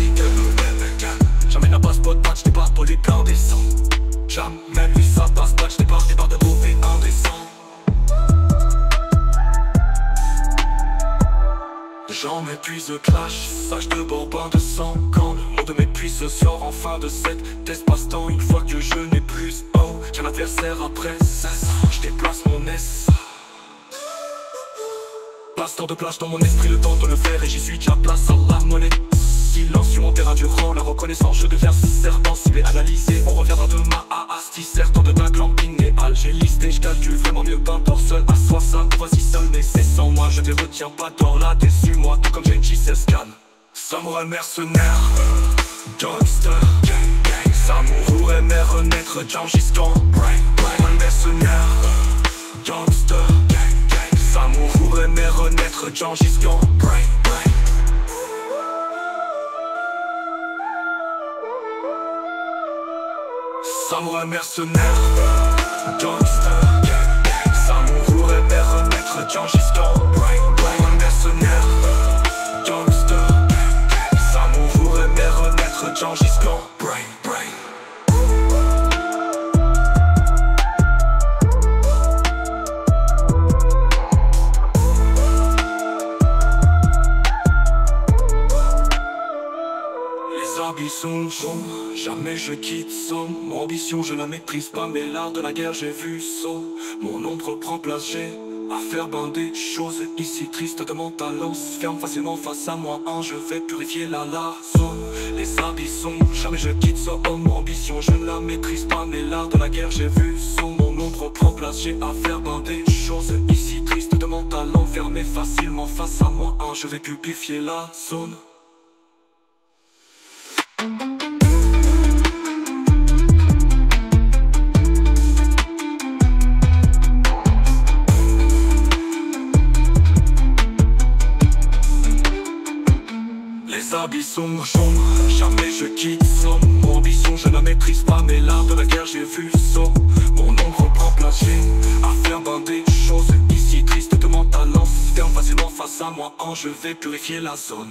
Jamais n'a pas spot patch, t'es pas pour les plans des sangs. Jamais vu ça passe patch, t'es pas de mauvais indécent. J'en m'épuise clash, sage de bourbon de sang. Quand le mot de m'épuise sort en fin de cet espace-temps. Une fois que je n'ai plus qu'un adversaire après cesse, je déplace mon S. Passe-temps de plage dans mon esprit, le temps de le faire et j'y suis déjà place à la monnaie. Silence sur mon terrain durant la reconnaissance, je deviens serpent ciblé, analysé. On reviendra demain à Asti, certain de bac, lampine et al. J'ai listé, je calcule vraiment mieux qu'un tort seul. À 60, voici seul, mais c'est sans moi. Je ne retiens pas d'or là, déçu moi, tout comme Gengis Khan. Samouraï mercenaire, gangster, Samour aimer renaître, Gengis Khan. Un mercenaire, gangster, Samour aimer renaître, Gengis Khan. Samouraï mercenaire, gangster, Samour aimer renaître, Gengis Khan. Gengis Khan, brain, brain. Les habits sont jaunes, jamais je quitte Somme. Mon ambition je la maîtrise pas, mais l'art de la guerre j'ai vu saut. Mon ombre prend place, j'ai à faire ben des choses. Ici triste de mon talent se ferme facilement face à moi. Je vais purifier la zone. Les habits sont jamais je quitte Somme. Mon ambition je ne la maîtrise pas, mais l'art de la guerre j'ai vu saut. Mon ombre prend place, j'ai à faire ben des choses. Ici triste de mon talent fermé facilement face à moi. Je vais purifier la zone. Les habits sont jaunes, jamais je quitte Somme. Mon ambition je la maîtrise pas, mais l'art de la guerre j'ai vu saut. Mon ombre prend place, j'ai à faire ben des choses. Ici triste de mon talent se ferme facilement face à moi. Je vais purifier la zone.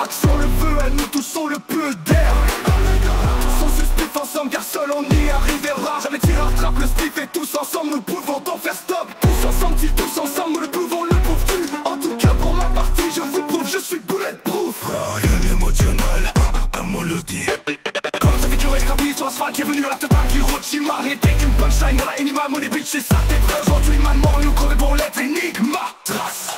Action le feu, elle nous touchons le peu d'air. Sans suspect ensemble car seul on y arrivera. Jamais tiré rattrape le spiff et tous ensemble nous pouvons t'en faire stop. Tous ensemble, si tous ensemble nous le pouvons, le prouves-tu? En tout cas pour ma partie je vous prouve, je suis bulletproof. Rien émotionnel, un mélodie. Quand ça fait durer rapide sur l'asphalte qui est venu à la tête qui roule, tu m'arrêtais qu'une punchline dans la Enima. Mon bitch c'est ça t'es vrai aujourd'hui man, mort nous crever pour l'être énigma. Trace.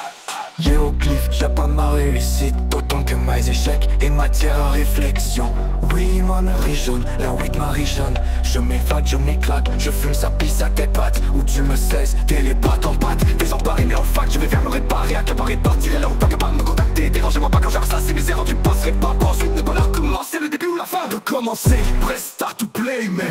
Hiéroglyphe, j'ai pas ma réussite, autant que mes échecs et matière à réflexion. Oui, mon marie jaune, la weed marijonne. Je m'évade, je m'éclate, je fume sa pisse à tes pattes. Où tu me cesses, t'es les pattes en pâte. Désemparé mais en fac, je vais faire me réparer. Accaparer, partir là où pas capable de me contacter. Dérangez-moi pas quand j'ai ça, c'est mes erreurs, tu passerais pas. Ensuite ne pas la recommencer, le début ou la fin de commencer. Press start to play, mais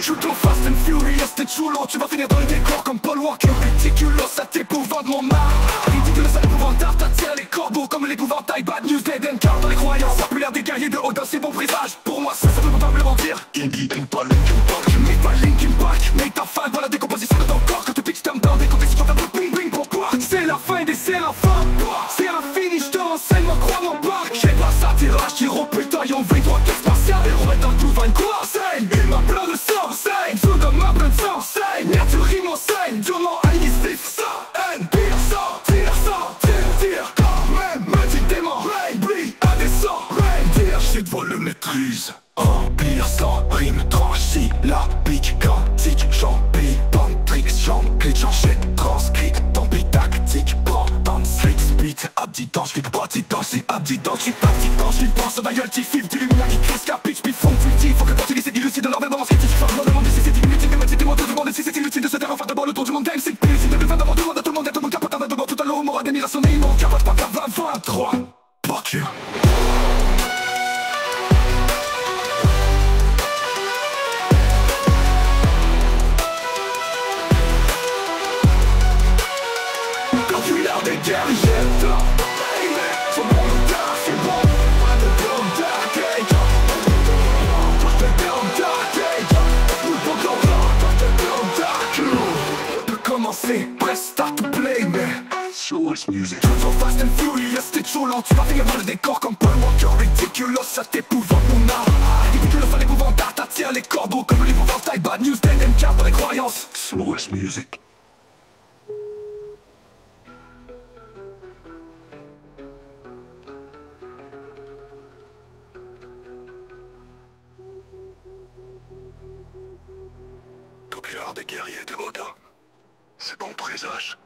shoot ton fast and furious, t'es chulo. Tu vas finir dans le décor comme Paul Walker. Ridiculous, à t'épouvante mon art. Ridiculous, à l'épouvantard, t'attires les corbeaux comme l'épouvantail. Bad news, dead and car dans les croyances. Populaire des guerriers de Odin, c'est bon présage. Pour moi, ça peut probablement dire Indie, pas Linkin Park. Je mets pas Linkin Park, mais ta fin, voilà décomposition de ton corps. Que tu pitches dans des contextes, tu vas faire bing bing. Pourquoi? C'est la fin des séraphins. C'est un finish, je te renseigne, moi crois mon parc. J'ai pas ça, tirage, tire au putain, y'en veille, toi, qu'est-ce spatial. Et remettre dans tout va une quoi, scène. Il m'a plein de sang, scène. Tout dans ma plein de sang, scène. Merde, tu rimes en scène. Durement, aligné, stiff, ça, haine. Pire, ça, tire, quand même. Me dit démon, rain, bleed, indécent, rain. Dire, shit, vol le maîtrise. Empire sans rime, tranchi, la pique, quantique, champi, pantrix, j'englitch, j'enchaîne, transcrit, tant pis tactique, prends dans le street speed, abdidant, j'suis pas titan, c'est abdidant, j'suis pas titan, j'suis pense, ma gueule, t'y-fif, d'illuminati, qui crise, capiche, puis fond, tu faut que quand tu lis, c'est illucide de leur verbe dans mon script, je me demander si c'est inutile, mais même si t'es moi, tout le monde, si c'est inutile de se faire faire d'abord le tour du monde, game, c'est plus, si de fin d'abord, demande à tout le monde, capote, un d'abord, tout à l'heure, m'aura d'admiration, mais il manque, capote, pas grave, 23, fuck you. Des guerriers de son bon dark, c'est bon. The Dumb Dark Age. The Dumb Dark Age. The Dumb Dark Age. Peut commencer, press start to play, mais Source Music. Toujours fast and furious, t'es trop lent. Tu vas finir dans le décor comme Paul Walker. Ridiculous, ça t'épouvante mon art. Ridiculous, à l'épouvantard, t'attires les corbeaux comme l'épouvantail. Bad news, dead and car dans les croyances. Source Music. Populaire des guerriers de Odin, c'est bon présage.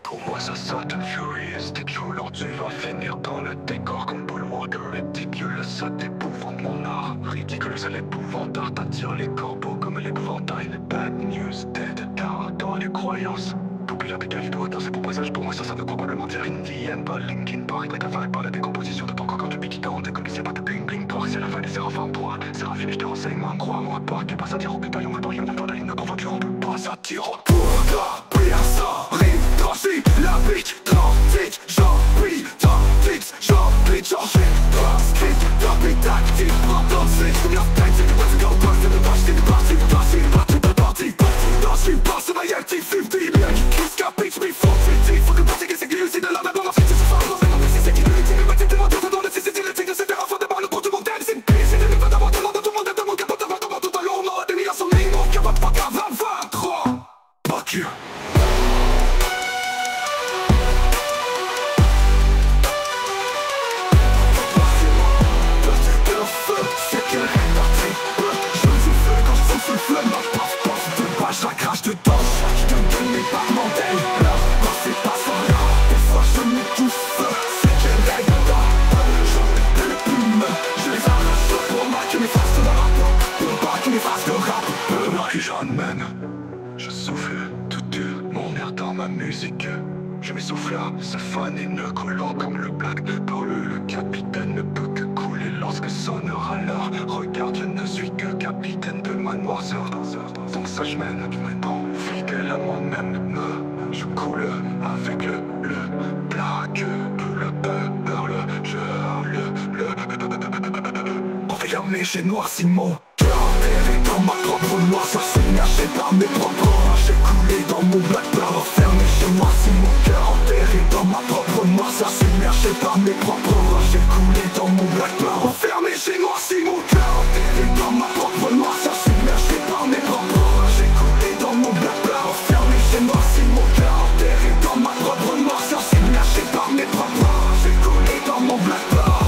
Pour moi ça saute furious, ridiculous, tu vas finir dans le décor comme Paul Walker. Ridiculous, ça t'épouvante mon art. Ridiculous, à l'épouvantard, t'attires les corbeaux comme l'épouvantail. Bad news, dead, down dans les croyances. Populaire des guerriers de Odin, c'est bon présage. Pour moi ça veut probablement dire Indie, pas Linkin Park. Prêt à faire la décomposition de ton corps quand tu piques dans des comme s'il n'y a pas de bling bling. Toi c'est la fin des séraphins. sans toi. C'est raffiné, je te renseigne, moi, crois-moi pas. T'es pas satire au pétail, on veut pas rien de toi, la ligne convaincue, on peut pas satire. Pour ta personne, rime, transi, la bitch, transit, j'envie, ta fixe, j'envie, changer, transcrit, t'envie, tactique, prends ton switch, comme your tête, c'est que pas de go, pas de marche, c'est de parti, dans je suis pas, c'est ma yelty, 50, bien qui kiss, capiche, me faut, faut que partir, c'est que c'est de la même dans la fête, c'est ça, c'est qui le tigre, mais t'es tellement dur, dans le c'est le tigre, c'est faire un fond de balle, pour tout le monde, c'est une pisse, c'est le pas d'avoir tout le monde, capable d'avoir tout à l'eau, non, des milliards sont nés, non, capable pas qu'à 23, fuck you. Je crache de temps, je te donne mes parmentaires. Quand c'est pas sans là, des fois je m'étouffe. C'est que règle pas, j'en ai le plume. Je les arrache pour moi que mes faces de rap. Pour pas que mes faces de rap. Moi jeune man, je souffle tout dur, mon air dans ma musique. Je m'essouffle là, ça fanine collant comme le black de Paul. Le capitaine ne peut que couler lorsque sonnera l'heure. Regarde, je ne suis que capitaine de ma noirceur. Donc ça je mène, fidèle à moi-même. Je coule avec le black, le beurre, enfermé chez Noircimo. Enterré dans ma propre noirceur, submergé par mes propres orages. J'ai coulé dans mon black beurre, enfermé chez Noircimo. Enterré dans ma propre noirceur, submergé par mes propres orages. J'ai coulé dans mon black beurre, enfermé chez Noircimo. Enterré dans ma propre noirceur, submergé par mes propres orages. J'ai coulé dans mon black beurre, enfermé chez Noircimo. Enterré dans ma propre noirceur, submergé par mes propres orages. J'ai coulé dans mon black beurre.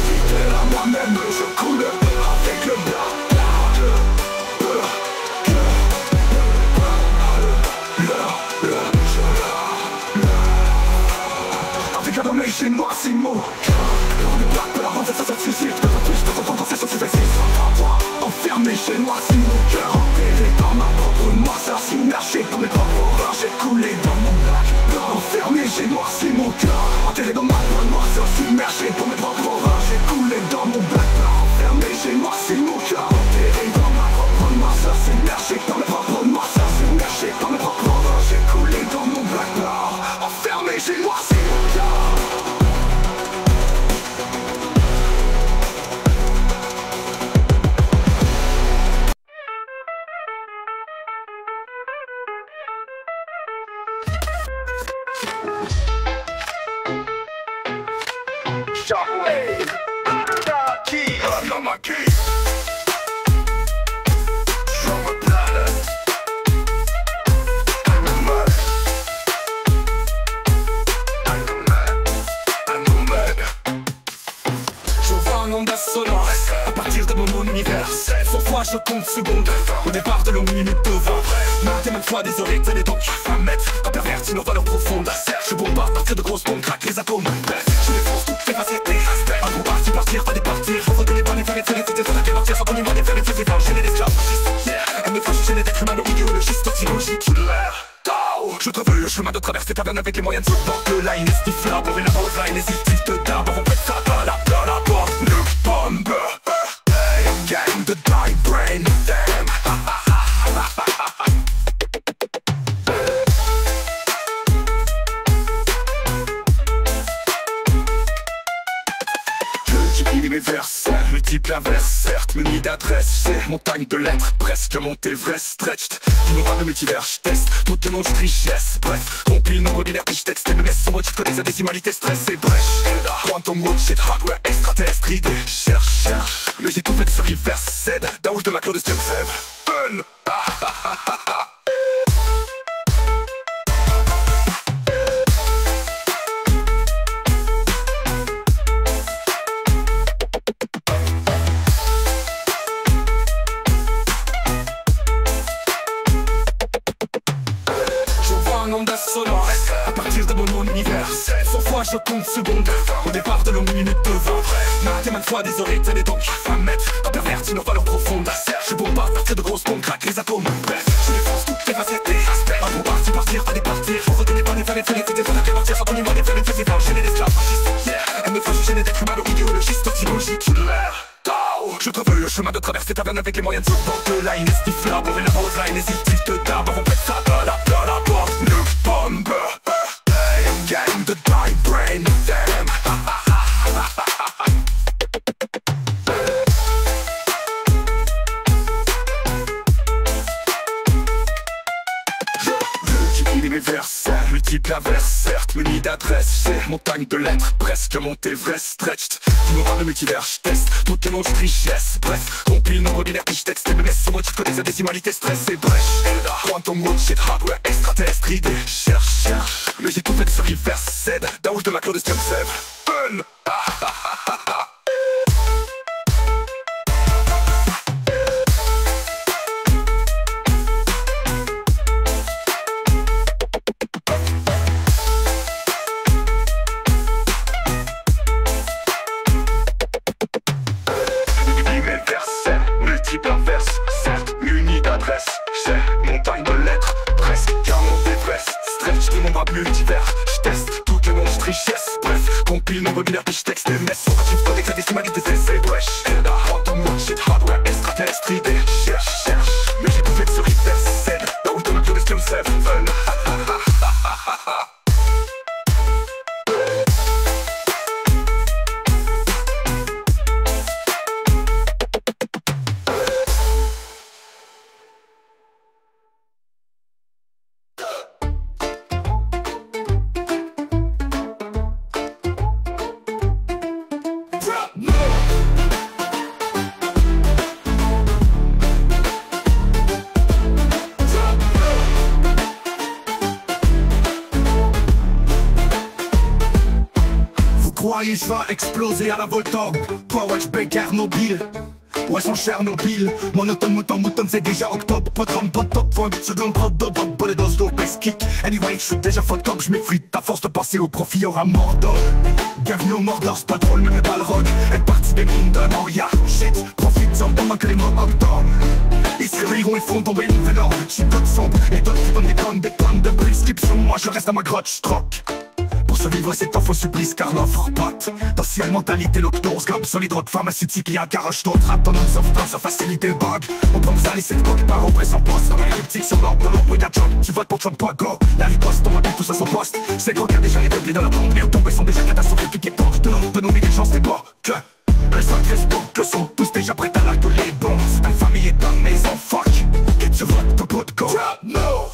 Fidèle à moi-même, je coule avec le black. Avec la dommage chez Noircimo. Le black peut la rendre, ça suscite. De plus de temps dans ses sociétés. Enfermé chez Noircimo. Cœur enterré dans ma propre noirceur, submergé dans mes propres orages. J'ai coulé dans mon black. Enfermé chez Noircimo. Cœur enterré dans ma propre noirceur, submergé dans mes propres orages. J'ai coulé dans mon black. Enfermé chez Noircimo. Cœur enterré dans ma propre noirceur, submergé dans mes propres noirceurs, submergé dans mes propres orages. J'ai coulé dans mon black. Enfermé chez Noircimo. À partir de mon univers, 100 fois je compte secondes. Au départ de longues minutes de 20. Maintes et maintes fois désolé, t'es les dents qui font mettre. Quand pervertis nos valeurs profondes. Je bombarde partir de grosses bombes, craque les atomes. Je défonce toutes tes facettes. Un gros parti partir, pas des partir. Faut frotter les balles et faire les tirer. C'était sur la quelle entière, sans qu'on y va les faire et faire. taverne avec les moyens de support. Le line est stiflable, on est la baseline. Et si le te tape, on pète ça dans la porte. Le bombe, gang de die brain, damn. Mes versets, le type l'inverse, certes, muni d'adresse, c'est montagne de lettres, presque monté vrai stretched. Tu n'auras de multivers, j'teste, tout le monde richesse. Bref, compile nombre binaire, puis j'texte, MMS, son mode, j'connais sa décimalité, stress et brèche. Quantum mode, shit, hardware, extraterrestre, idée, cherche. Mais j'ai tout fait sur reverse, Z, Daoul de Maclo de Stem Feb. Fun. Sonore, à partir de mon univers. 100 fois je compte secondes, au départ de longues minutes de 20. Maté maintes fois des oreilles, t'es donc femme mettre à pervertir nos valeurs profondes. Je bombarde partir de grosses bombes, craque les atomes. Bref, je défonce toutes les facettes des aspects. Un bon parti, partir, pas départir. Faut redonner pas les fallait, t'étais pas la partir. Sans ton niveau, des fallait, faisais pas enchaîner l'esclavagiste. Elle me fâche gêner d'être mal idéologiste, optimologique. Je trouve le chemin de traverser taverne avec les moyens de support. Le line est stiflable, on est la baseline. Et si le te tape, on pète ça dans la porte. Le bombe, gang de die brain, damn. Mes versets, multiple inverse, certes, muni d'adresse, c'est montagne de lettres, presque monté vrai stretched. Tu m'auras le multivers, j'teste, tout le monde richesse. Bref, compile nombre binaire, puis j'texte, MMS, son mode, j'connais sa décimalité, stress et brèche. Quantum mode, shit, hardware, extraterrestre, idée, cherche. Mais j'ai tout fait sur reverse, Z, Daoul de Maclo de Stem Feb. Fun. Inverse, certes, muni d'adresse, c'est montagne de lettres, presque car mon Everest. Stretch de mon bras multivers, j'teste tout le monde richesse. Bref, compile nombre binaire, puis j'texte des messes. Son actif connecte la décimalité, c'est brèche. Quantum mode, shit, hardware, extraterrestre, idée, cherche. Mais j'ai tout fait sur reverse, Z, Daoul de Maclo de Stem Feb. Fun. Je vais exploser à la Voltorb. Toi ouais j'béguerre mobile. Ouais son Chernobyl. Monotone mouton c'est déjà octobre. Pas de top point. Seconde prod de bob. Bolé dans ce best kick. Anyway j'suis déjà photop. J'm'effrite à force de passer au profit aura Mordor. Bienvenue au Mordor, c'est pas drôle mais pas le rock. Être parti des mondes de Moria. Shit, profite-en pendant que les mots octobre. Ils se réveilleront et font tomber une nouvelle ordre. J'suis code sombre et d'autres qui donnent des tonnes de prescriptions. Moi je reste à ma grotte, j'troque. Pour survivre c'est un faux supplice car l'offre pote. D'ancienne mentalité l'octose comme solide drogue pharmaceutique. Y'a un garage d'autres rap dans notre software sans faciliter le bug. On pense à laisser le bug par oppression poste. Comme un cryptique sur l'ordre de l'ombre d'un job. Tu votes pour Trump, pas go. La riposte tombe tout ça son poste. C'est gros car déjà les doublés dans leur tombe. Les tombés sont déjà catastrophiques piqués porte. De l'ordre de nommer des chances des bords. Que les sacrés spots que sont tous déjà prêts à l'acte les bons. Ta famille est en maison, fuck. Que tu votes ton pot de go. No.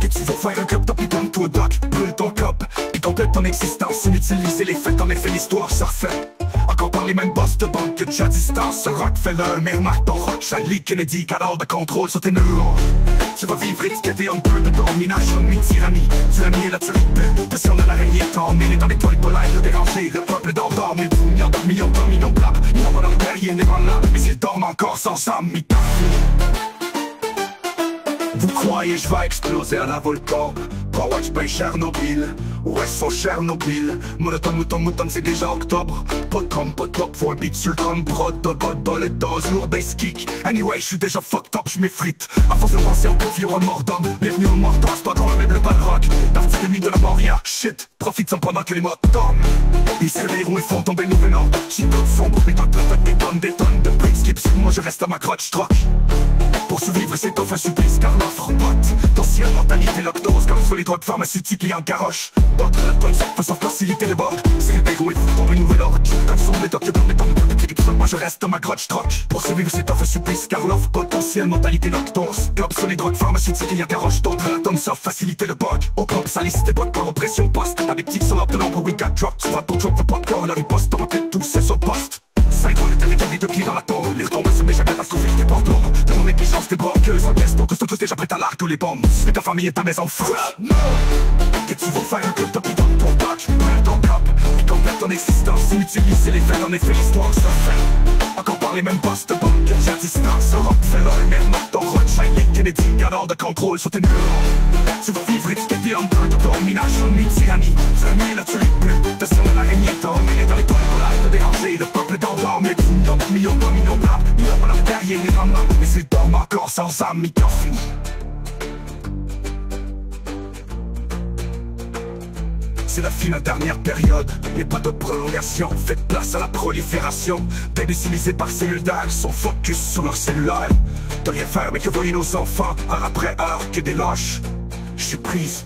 Que tu veux faire un club top, il donne tout au doc. Brûle ton cop, il complète ton existence. Inutiliser les faits, en effet l'histoire se refait. Encore par les mêmes boss de banque que déjà distance. Rockefeller, Mermac, ton Rothschild, Kennedy, canal de contrôle sur tes neurones. Tu vas vivre étiqueté un peu de domination, mi-tyrannie. Tyrannie et la tuerie, pression de l'araignée, tant mêlé dans les toiles polaires, le déranger. Le peuple dort, mais vous, millions d'or, millions d'or, millions de blabs. Millions de volontaires, il n'est pas là, mais ils dorment encore sans âme, mi-taf. Vous croyez je vais exploser à la Voltorb? Pas watch by Chernobyl. Ouais son Chernobyl. Monotone, mouton, c'est déjà octobre. Pas de com, pas de top, faut un beat sur le drum. Brod, bol et dose, lourd bass kick. Anyway, je suis déjà fucked up, je m'effrite. À force de penser au conflit au Mordom. Bienvenue au Mordom, c'est pas dans le meuble, pas de rock. Parti de nuit de la Moria, shit. Profite sans pendant que les mots tombent. Ils se réveilleront, ils font tomber le nouvel ordre. J'ai d'autres sombres, mais d'autres des tonnes de bricks skips. Moi je reste à ma crotte, j'troque. Pour survivre c'est enfin supplice car l'offre pote. D'ancienne mentalité lactose comme sur les drogues pharmaceutiques et en garoche. D'autres façon faciliter les bords. C'est les héros et font une nouvelle ordre. Comme sont les docteurs dans les temps de moi je reste à ma grotte, j'troque. Pour survivre c'est enfin supplice car l'offre potentielle mentalité lactose. Comme sur les drogues pharmaceutiques et en garoche. D'autres atomes savent faciliter le bug. Au pop salisse des bottes par oppression poste. Avec petits sur de l'ombre we got dropped. Tu vas pour drop the popcorn, la riposte, on rappelle tout c'est son poste. 5 ans le territoire de pieds dans la tombe. Les retombes se mettent jamais à trouver des portes d'ombre. De mon négligence des broqueuses en test pour que sont tous déjà prêts à l'arc ou les bombes. Mais ta famille et ta maison fou. Que tu vas faire un club top dans ton bac. Prends ton cop, et complète ton existence. Inutile, c'est les faits, en effet l'histoire se fait. Encore par les mêmes postes de banque. J'ai à distance, Europe fait le même ton Rothschild, Kennedy, garde de contrôle sur tes neurones. Tu vas vivre et tu t'es dit en train de domination, ni tyrannie. Tu as mis là, tu es plus. T'as sur l'araignée, t'as emmené dans les toiles pour l'âge de déranger. Le peuple d'endormi, dans le million domino blanc. Il a pas la derrière les rames, mais c'est dans ma corps sans âme, mi fini. C'est la fin de la dernière période, et pas de prolongation. Faites place à la prolifération. Dédécilisés par cellules d'âge, sont focus sur leur cellulaire. De rien faire mais que voient nos enfants, heure après heure, que des lâches. Je suis prise.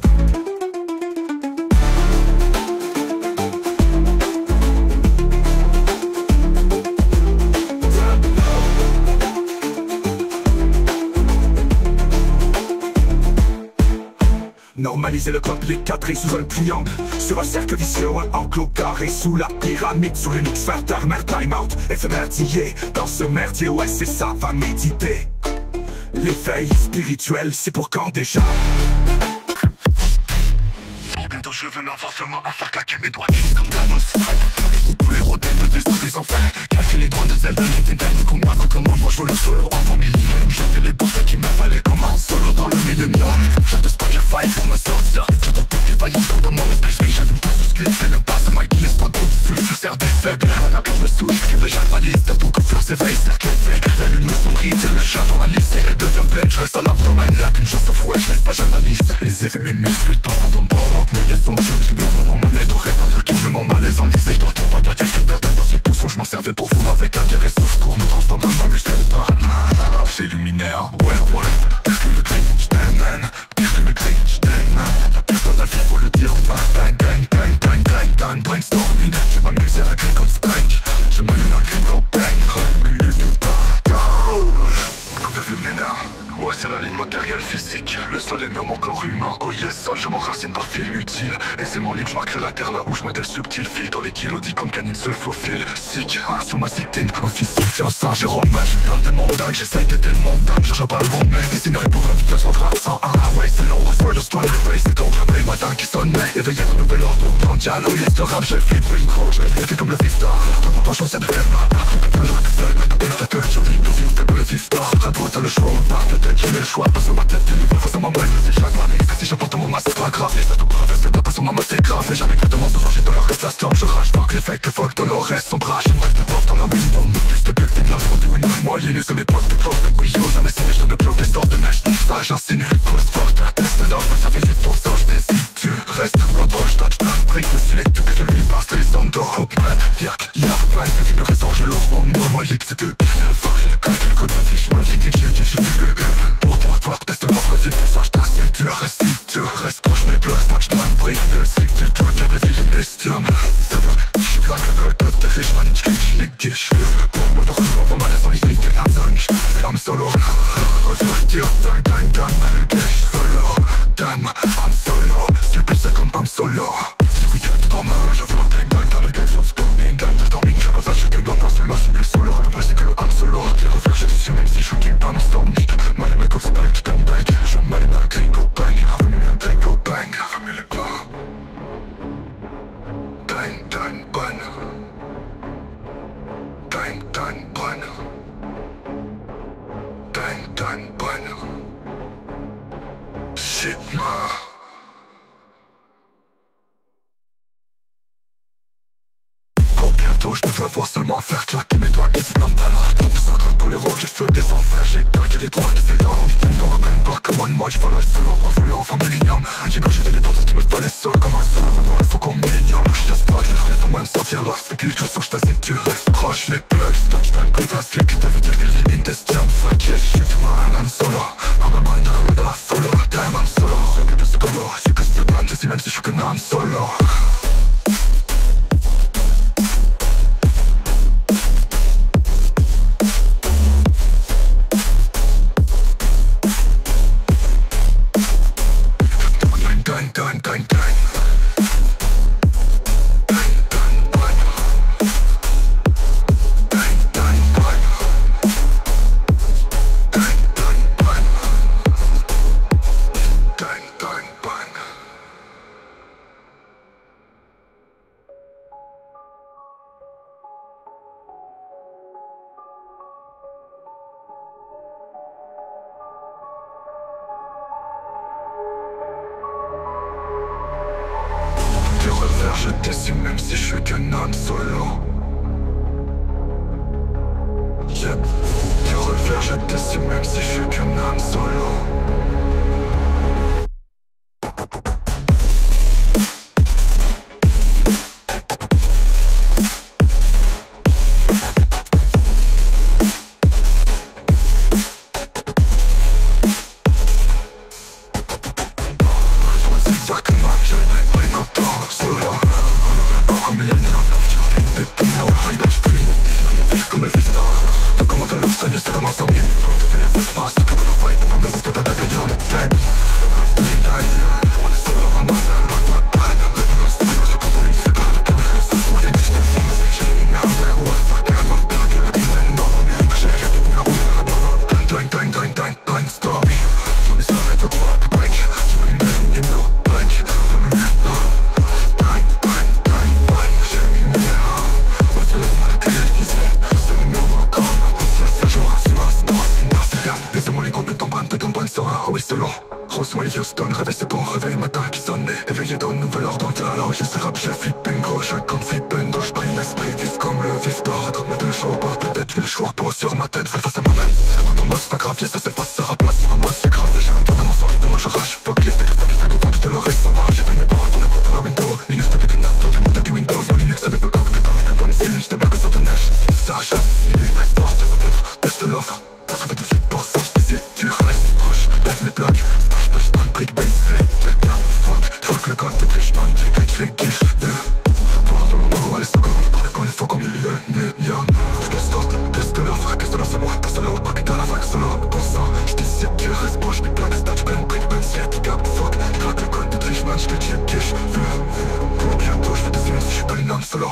Normaliser le complet cadré sous un triangle. Sur un cercle vicieux, un enclos carré sous la pyramide. Sous l'hémisphère terre-mer, time out, éphémère d'hier. Dans ce merdier, ouais c'est ça, va méditer. L'éveil spirituel, c'est pour quand déjà? Bientôt je veux forcément à faire claquer mes doigts comme Thanos. Tous les rodets de des enfers. Cacher les droits de Zelda, les ténèbres qu'on moi comment moi je veux le solo en famille. J'avais les bouffes qui m'affalaient comme un solo dans le millénium. Je te Spotify pour me sortir. Je te toutes les vaillants dans mon esprit. J'allume tout ce qui fait le passe à ma qui laisse pas d'au-dessus. Je sers des faibles, maintenant que je me souche. Je déjà pas liste pour que fleur s'éveille. Cercle fait, la lune me sourit. C'est le chat dans la liste et elle devient bête. Je reste à l'abdomen, là qu'une chose se fouet. Je laisse pas j'analyse les effets, mes muscles tendent dans le bord. Mais il y a son jeu, je me rends mon aide au répandre. Qui me m'en malaise en lycée. Dans ton pas de je perdais dans ce pousson. Je m'en servais pour vous avec intérêt. Sauf pour me transformer en ma muscle de part. C'est luminaire, ouais. Pire que le green, j't'aime man. Pire que le green, j't'aime man. Pire dans la vie, faut le dire. Bang, brainstorming. Je m'amuse à green comme Strange. Je m'allume un green comme bang. Luminaire. Ouais c'est la ligne matérielle physique. Le sol est mieux mon corps humain. Oh yes, sol je m'enracine par fil utile. Et c'est mon livre, je marquerai la terre là où je modèle subtil. Fil dans les kilos dit comme canine se faufile. Sick, sur ma citine, office c'est un singe Jérôme. Je suis plein tellement dingue, j'essaye d'être tellement dingue. Je pas le bon mec, les scénarios pour un vitesse en train 101. Ouais c'est long, word of strong, face c'est ton les matins qui sonnent. Éveillé un nouvel ordre mondial. Oh yes, le rap, j'ai flip, une croche. J'ai fait comme le vista. Pas je pensais de faire ma je vis pour vivre comme le vista. Rapport à le choix, on part peut-être j'ai le choix. Pas sur ma tête, il faut sur ma bref. Si chaque année, si j'apporte mon masque, c'est pas grave. Les tout grave, c'est pas sur ma main, c'est grave. Et jamais exactement ce changer dans leur reste la storm. Je rage, fuck les fakes, fuck dans leur reste. Son bras, j'ai mal de porte dans la minimum. Plus de bulle, de la fraude, une moyenne. Sur mes potes, de close, de couillon. Jamais si je donne le bloc, des sortes de neige. Ça, j'insinue, cause forte. Test d'or, ça fait juste pour ça, je décide. Tu restes, reproche, touchdown. Break le select, tout que je lui passe, les standards. Hop, man, dirk, y'a plein de le ressort, je leur rends. Moi, j'ai que c'est que. Fuck, le code de fiche, moi, j'ai que pour toi, teste l'offre, c'est pour ça, je t'assieds. Tu restes proche, mais plus, touchdown. Break le select, tu vois, j'avais dit, j'ai bestium. Je suis là, que le code de fiche, man, je néglige. Pour moi, dans le moment, malaise, on y dit, t'es un dingue. J'fais l'arme solo. Revenir, dang, solo. Damn, I'm solo. Tu peux ça comme I'm solo. Oui, dans ma main, je veux un dang, dans le game, sur storming. Dang, storming, je repasse, je suis dans le solo. C'est plus solo, c'est que le I'm solo. Les reflets, je suis même si je suis pas en storming. je veux voir seulement faire claquer mes doigts qui se n'emballent. Ça craque pour les rôles, j'ai feu des enfers. J'ai claqué les doigts qui fait l'homme. Ne ramène pas comme moi, je vais le seul. On voulait enfin me l'ignore. J'ai gauché des dents, qui me fallait seul comme un seul. Il faut qu'on m'ignore, je laisse pas, je reste au moins de sortir là. C'est quelque chose que je t'assais, tu restes proche. Les plugs, touchdown, comme ça, c'est que t'as vu dire que j'ai une test jump. Fuck yeah, shoot, man, I'm solo. I'm a mind, I'm a solo. Damn, I'm solo. C'est que c'est comme moi, c'est que c'est man, je sais même si je suis que I'm solo. Je décime même si je suis qu'un homme solo. Yep. Du revers je décime même si je suis qu'un homme solo. Réveil c'est bon, réveil matin qui sonnait. Éveillé d'un nouvel ordre de alors je sais rap, j'ai flip bingo. Chacun flip bingo, je paye l'esprit vif comme le vif d'or. Comme le choix, pas peut-être le choix pour sur ma tête, fais face à moi-même. Dans moi c'est pas grave, ça c'est pas ça raplace. Moi c'est grave, j'ai un peu dans mon sang, de moi je rage. Fuck les têtes, je te le reste sans moi. J'ai fait mes paroles pour ne pas faire la window. Linux de pékin, tout le monde a du Windows. Dans Linux avec le coq, putain, dans les cils, j'étais bien que sur de neige. Ça achète, il est presque tort, teste l'offre. T'as trouvé tout de suite pour ça, je t'ai tu restes proche, lève mes blocs. Brick base, fuck le code de Krishman, j'ai fait kiff allez c'est comme, quand il faut comme million. Qu'est-ce que l'offre c'est moi, t'as solo, pas quitte à la vague solo. Consent, j't'ai si tu restes proche, mais plein de stats, j'prends mon brick ben c'est gap, fuck. Craque le code de Krishman, j'te dis kiff, pour bientôt j'fais des signes si j'suis pas une homme solo.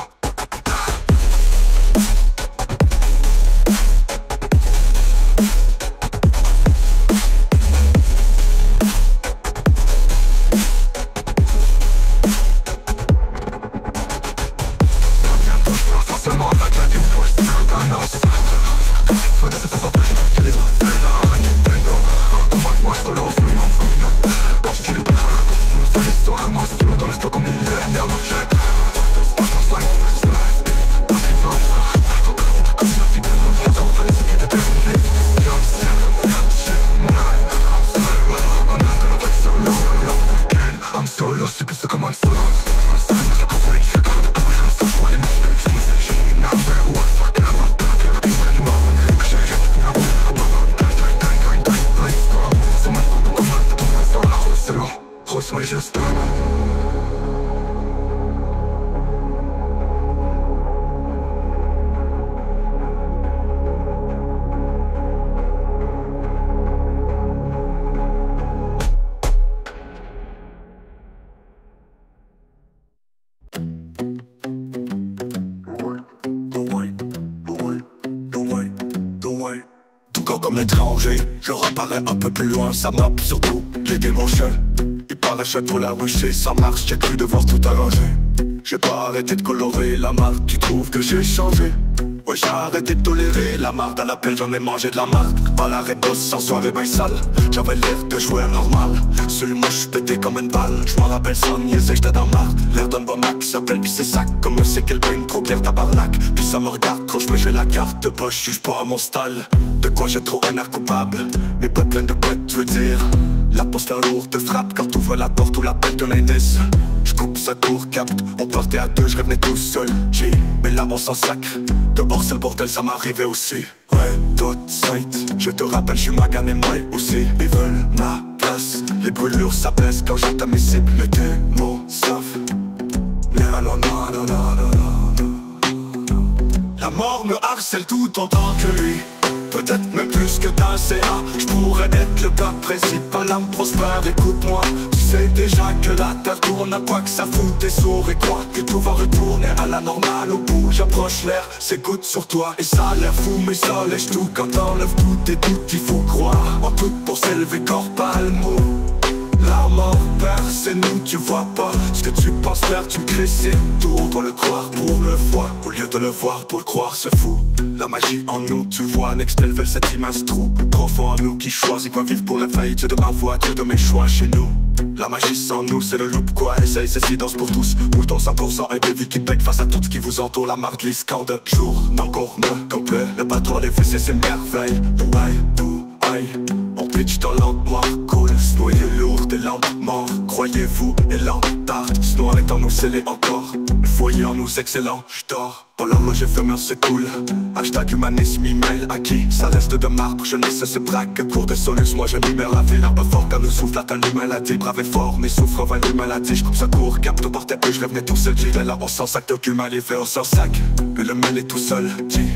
Comme l'étranger, je réapparais un peu plus loin, ça map surtout les démotions. Il parachute pour la rucher, ça marche, j'ai cru devoir tout arranger. J'ai pas arrêté de colorer la marque, tu trouves que j'ai changé? Ouais, j'ai arrêté de tolérer la marde à l'appel, j'en ai mangé de la marde. Pas l'arrêt d'os sans soirée ben sale. J'avais l'air de jouer normal. Sur moi j'suis pété comme une balle. J'm'en rappelle sans niaiser, j'étais dans marde. L'air d'un bon max s'appelle pis c'est sac. Comme c'est quel bain trop clair tabarnak. Puis ça me regarde trop, j'me j'ai la carte de poche, juge pas à mon style. De quoi j'ai trop un air coupable. Mes potes pleins de potes, tu veux dire. La postère lourde te frappe quand t'ouvres la porte ou l'appel d'un indice. J'coupe sa tour, capte, on partait à deux, j'revenais tout seul. J'ai, mais là on s'en sacre. Dehors c'est le bordel, ça m'arrivait aussi. Ouais, toute sainte, je te rappelle, j'suis magané moi aussi. Ils veulent ma place, les brûlures ça blesse quand j'atteins mes cibles. Les démons savent. Non, non, non, non, non, non. La mort me harcèle tout autant que lui. Peut-être même plus que d'un CA. J'pourrais être le gars principal, l'âme prospère, écoute-moi. Tu sais déjà que la terre tourne, à quoi que ça fout, t'es sourd et quoi que tout va retourner à la normale. Au bout j'approche l'air, c'est goutte sur toi. Et ça a l'air fou mais ça lèche tout. Quand t'enlèves tout et tout, il faut croire en tout pour s'élever corps palmo. La mort perd, c'est nous, tu vois pas ce que tu penses faire, tu crées, c'est tout. On doit le croire pour le voir, au lieu de le voir pour le croire, c'est fou. La magie en nous, tu vois, next level, cet immense trou profond en nous qui choisit quoi vivre pour la faillite. Dieu de ma voix, Dieu de mes choix chez nous. La magie sans nous, c'est le loop quoi, essaye, c'est silence pour tous. Mouton 100%, un baby qui bête face à tout ce qui vous entoure. La marque glisse quand de jour, encore me complet. Le patron, les fessées, c'est merveille. On pitch dans l'entre cool, snow est lourd et lentement. Croyez-vous, et l'entard, snow est en nous scellé encore. Le foyer en nous excellent, j'dors. Voilà, moi j'ai fait c'est cool. Hashtag humanisme, email acquis. Ça reste de marbre, je ne se braque. Cours de solus, moi je numère la ville. L'arbre fort quand nous souffle, atteint l'humain-maladie. Brave et fort, mais souffre vain l'humain-maladie. J'coupe sa cour, capte au porte peu, je revenais tout seul. J'ai là, on s'en sac, d'occupant, les faits, on s'en sac. Mais le mail est tout seul,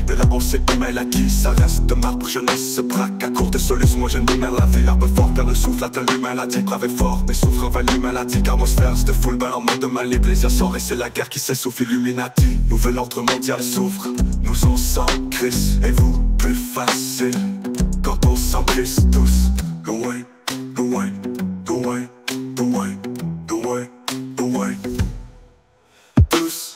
mais là on sait email acquis. Ça reste de marbre, je ne se braque. À court de solus, moi je numère la vie. L'arbre fort, perd le souffle, atteint l'humain-maladie. Brave et fort, mais souffre vain l'humain-maladie. Atmosphère, c'est de full bain en mode de mal. Les plaisirs sort et c'est la guerre qui s'essouffle, Illuminati. Nouvel ordre mondial souffre. Nous on s'en crisse, et vous plus facile. Quand on s'en crisse tous. Go away, go away, go away, go away, go away, go away. Tous.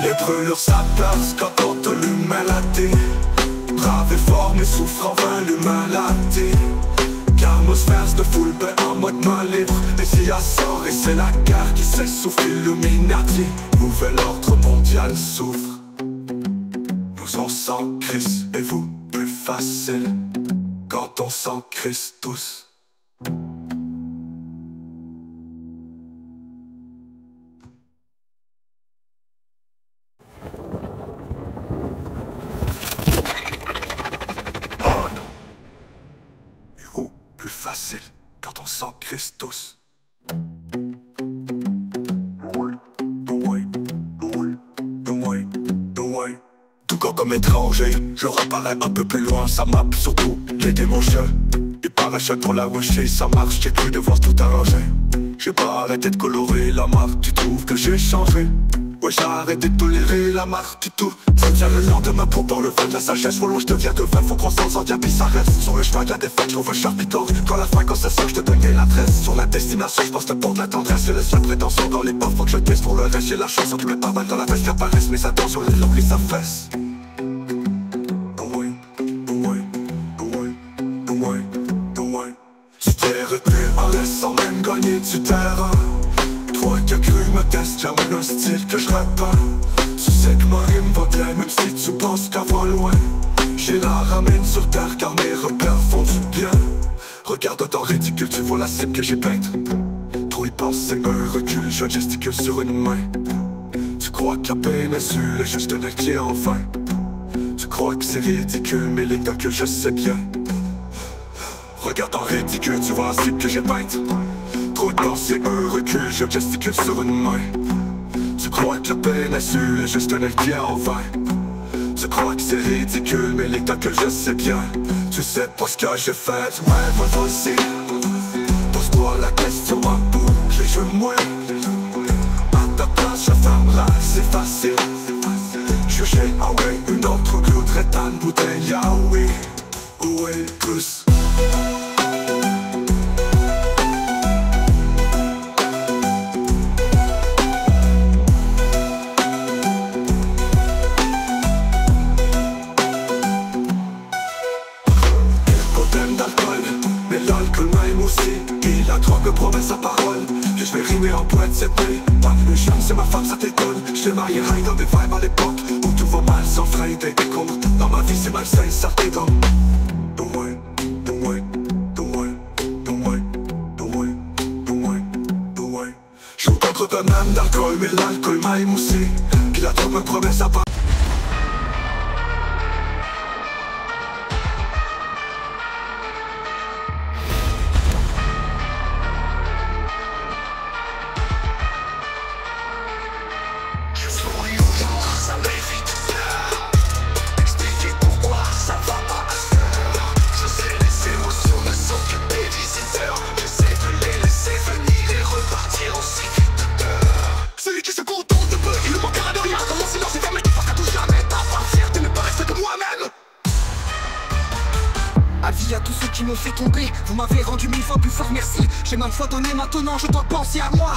Les brûlures ça perce quand on te l'humain-maladie. Brave et fort mais souffre en vain l'humain-maladie. Atmosphère de full bain en mode main libre. Et s'il y a sort et c'est la guerre qui s'essouffle, Illuminati. Nouvel ordre mondial souffre. Nous on s'en crisse et vous plus facile. Quand on s'en crisse tous. Plus facile quand on s'en crisse tous. Tout corps comme étranger, je reparais un peu plus loin, ça map surtout les démons cheux. Ils parachètent pour la rusher, ça marche, j'ai cru devoir tout arranger. J'ai pas arrêté de colorer la marque, tu trouves que j'ai changé? Ouais, j'ai arrêté de tolérer la marque du tout. Ça vient le lendemain pour dans le vin de la sagesse. Faut loin, je deviens de vin, faut qu'on s'en sorte, puis ça reste. Sur le chemin de la défaite, je trouve un charpitor. Quand la fin, quand ça sort, je te donnais l'adresse. Sur la destination, je pense te pour de la tendresse. J'ai la seule prétention dans les portes, faut que je teste pour le reste. J'ai la chance, tous les pas mal dans la veste, apparaissent. Mais attention, les lobes, ça fesse. Tu t'es retenu en laissant même gagner du terrain. Toi qui as cru me tester, j'aime un style que je répands. Tu sais que ma rime va bien, même si tu penses qu'elle va loin. J'ai la ramène sur terre car mes repères font du bien. Regarde ton ridicule, tu vois la cible que j'ai peinte. Trop y penser, un recul, je gesticule sur une main. Tu crois que la péninsule est juste un éclair en vain. Tu crois que c'est ridicule, mais les calculs je sais bien. Regarde en ridicule, tu vois la cible que j'ai peinte. Trop de pensée, un recul, je gesticule sur une main. Tu crois que la péninsule est juste un éclair en vain. Tu crois que c'est ridicule, mais les calculs je sais bien. Tu sais pas ce que j'ai fait, ouais, moi aussi. Pose-toi la question à bout, j'ai joué moins. À ta place, je ferme là, c'est facile. Chercher, ah ouais, une autre goutte. Retan bouteille, ah oui, oui, plus. Et la drogue me promet sa parole que je vais rimer en poète cette nuit. Pas plus jeune, c'est ma femme, ça t'étonne. Je t'ai marié high dans mes vibes à l'époque où tout va mal sans frein et des comptes. Dans ma vie c'est malsain, ça t'étonne. Je joue contre un âme d'alcool, mais l'alcool m'a émoussé. Puis la drogue me promet sa parole. Avis à tous ceux qui m'ont fait tomber, vous m'avez rendu 1000 fois plus fort, merci. J'ai maintes fois donné, maintenant je dois penser à moi.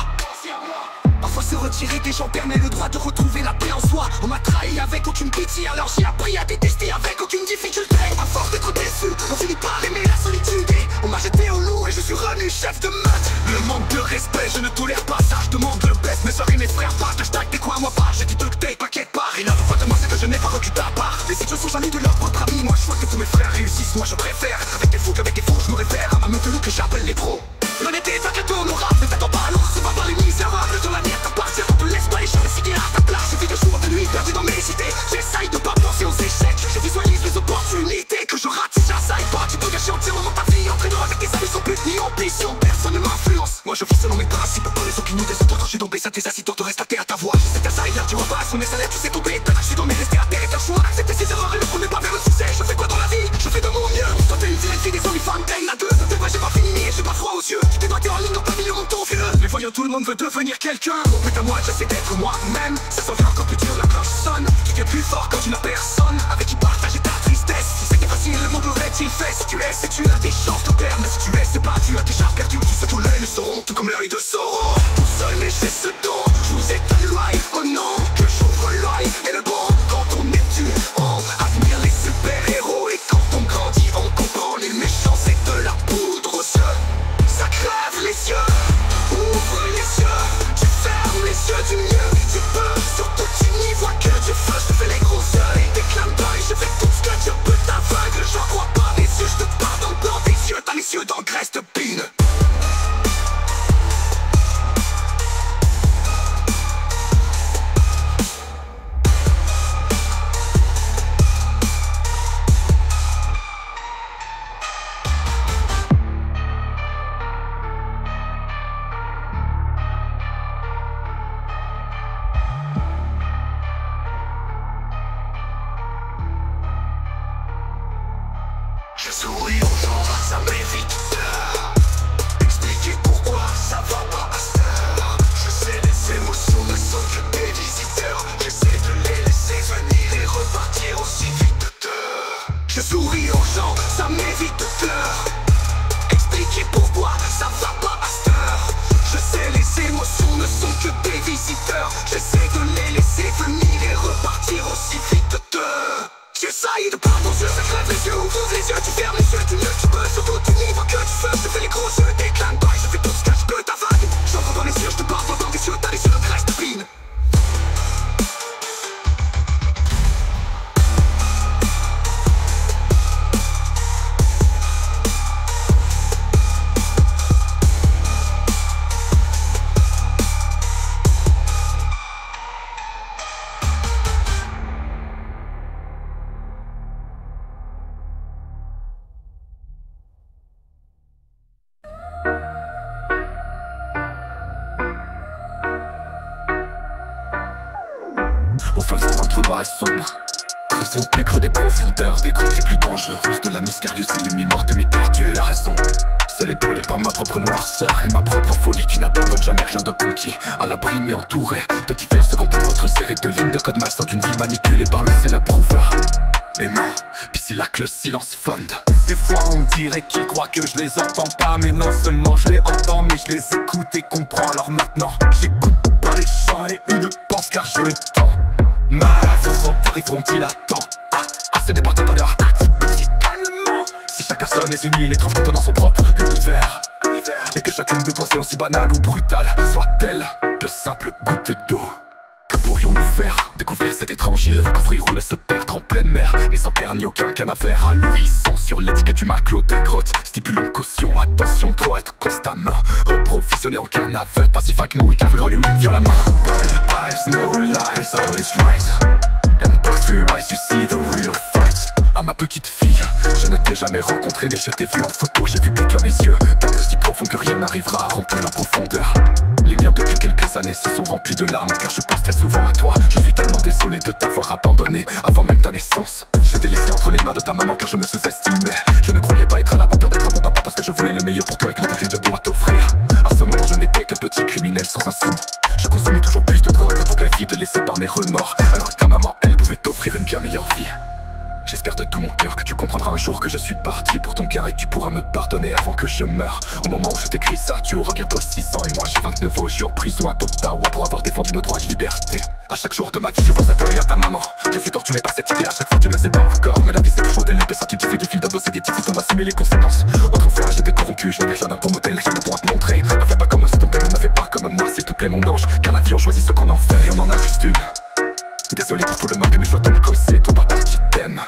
Parfois se retirer des gens permet le droit de retrouver la paix en soi. On m'a trahi avec aucune pitié, alors j'ai appris à détester avec aucune difficulté. À force d'être déçu, on finit par aimer la solitude. On m'a jeté au loup et je suis revenu chef de meute. Le manque de respect, je ne tolère pas ça, je demande le best. Mes soeurs et mes frères partent, hashtag des coins, moi pas. J'ai dit duct tape, paquet de part. Et la foi de moi c'est que je n'ai pas reculé à part. Les situations sont jamais de leur propre ami. Moi je vois que tous mes frères réussissent, moi je préfère être avec des fous qu'avec des fous, je me réfère à ma meute loup que j'appelle les pros. L'honnêteté va que honorable, ne t'attends pas alors, c'est pas par les misérables. De la merde t'appartient, on te laisse pas les gens décider à ta place. Je vis de jour de nuit, perdu dans mes idées. J'essaye de pas penser aux échecs, je visualise les opportunités que je rate si j'assaille pas. Tu peux gâcher entièrement ta vie en traînant avec tes amis sans but ni ambition. Personne ne m'influence, moi je vis selon mes principes. Pas les autres qui nous descendent, j'ai tombé, ça tes assidents, te reste à terre à ta voix. C'est un ça, tu vois pas, son salaire, tu sais tomber. Je suis dans mes restés à terre et t'as le choix. Accepter ses erreurs et ne prenez pas vers le succès. Je fais quoi dans la vie? Je fais de mon mieux. Toi t'es une vilaine fille, des hommes, femmes, t'es la deux. C'est vrai, j'ai pas fini, j'ai pas froid aux yeux. T'es droité en ligne dans ta vie, le monton, fais-le. Mais voyons, tout le monde veut devenir quelqu'un. Au putain, moi j'essaie d'être moi-même. Ça s'en vient encore plus dur, la cloche sonne. Tu deviens plus fort quand tu n'as personne avec qui partager ta tristesse. Si c'était facile, le monde aurait-il fait? Si tu es, c'est tu as des chances de perdre. Mais si tu es, c'est pas, tu as déjà perdu. Tu sais, tous l'œil le sauront, tout comme l'œil de Sauron. Tout seul, mais j'ai ce don. Je vous ai pas l'oeil, oh non, que j'ouvre l'œil et le bon. Quand on est dur, on admire les super-héros. Et quand on grandit, on comprend les méchants, c'est de la poudre aux yeux. Ça crève les yeux, ouvre les yeux. Tu fermes les yeux du mieux. Tu peux, surtout tu n'y vois que du feu. Je te fais les gros yeux et des clins d'œil. Je fais tout ce que Dieu peut t'aveugle. J'en crois pas les yeux, je te parle dans le blanc des yeux. T'as les yeux dans graisse de pine. Je souris aux gens, ça m'évite peur. Expliquer pourquoi ça va pas à cette heure. Je sais les émotions ne sont que des visiteurs. J'essaie de les laisser venir et repartir aussi vite de peur. Je souris aux gens, ça m'évite peur. Expliquer pourquoi ça va pas à cette heure. Je sais les émotions ne sont que des visiteurs. J'essaie de les laisser venir et repartir aussi vite de peur. J'essaye de pas penser, ça crève les yeux, ouvre les yeux, tu fermes les yeux, tu ne tu peux, surtout tu n'y vois que du feu. Je te fais les gros yeux, des clins d'œil, je fais tout ce que je peux, ta vague. J'entre dans les yeux, je te parle dans des yeux, t'as les yeux, le reste pine. Au fin fond d'un trou noir et sombre, creusé au pécre des profondeurs, des coups les plus dangereuses de la mystérieuse ennemie morte mais perdue la raison. Seul épaulé par ma propre noirceur et ma propre folie qui n'abandonne jamais rien de conquis. À l'abri mais entouré de qui fait le second pour votre série de lignes de code malsain d'une vie manipulée par le célèbre prouveur. les mains, pis c'est là que le silence fonde. Des fois on dirait qu'ils croient que je les entends pas, mais non seulement je les entends, mais je les écoute et comprends. Alors maintenant, j'écoute pas les chants et eux ne pensent car je les tends. Ma façon arriveront-ils à temps? Ce n'est pas de leur acte, calmement. Si chaque personne est unie, les transporte dans son propre univers, et que chacune de pensées aussi banale ou brutale soit-elle de simples gouttes d'eau. Que pourrions-nous faire? Découvrir cet étrange île, qu'offrir ou se perdre en pleine mer, et sans perdre ni aucun canavère. À l'horizon sur l'étiquette du maclo des grottes, stipule une caution, attention, trop être constamment reprovisionné en canavette. Passif avec nous, car Hollywood violemment. Eyes, no lies, all is right. And through your eyes you see the real fight. À ma petite fille, je ne t'ai jamais rencontré, mais je t'ai vu en photo, j'ai vu plus qu'à mes yeux. D'un si profond que rien n'arrivera à remplir la profondeur. Les miens depuis quelques années se sont remplis de larmes, car je pense très souvent à toi. Je suis tellement désolé de t'avoir abandonné avant même ta naissance. Je t'ai laissé entre les mains de ta maman car je me sous-estimais. Je ne croyais pas être à la hauteur d'être mon papa, parce que je voulais le meilleur pour toi et que la vie je dois t'offrir. À ce moment je n'étais que petit criminel sans un sou. Je consommais toujours plus de drogue pour la vie de laisser par mes remords, alors que ta maman elle pouvait t'offrir une bien meilleure vie. J'espère de tout mon cœur que tu comprendras un jour que je suis parti pour ton cœur et que tu pourras me pardonner avant que je meure. Au moment où je t'écris ça, tu auras bientôt 6 ans et moi j'ai 29 ans. Je suis en prison à Ottawa pour avoir défendu nos droits de liberté. À chaque jour de ma vie, je pense à toi et à ta maman. Je suis torturé par cette idée, à chaque fois tu ne sais pas encore. Mais la vie c'est toujours de l'épée, ça qui fait du fil d'ado, c'est des petits fils, on assumer les conséquences. Autrefois j'étais corrompu, je n'avais rien pour modèle, rien pour te montrer. Ne fais pas comme s'il te plaît, ne fais pas comme moi, s'il te plaît mon ange. Car la vie on choisit ce qu'on en fait et on en a juste une. Désolé pour tout le mal que mes choix t'ont causé, ton bâtard qui t'aime.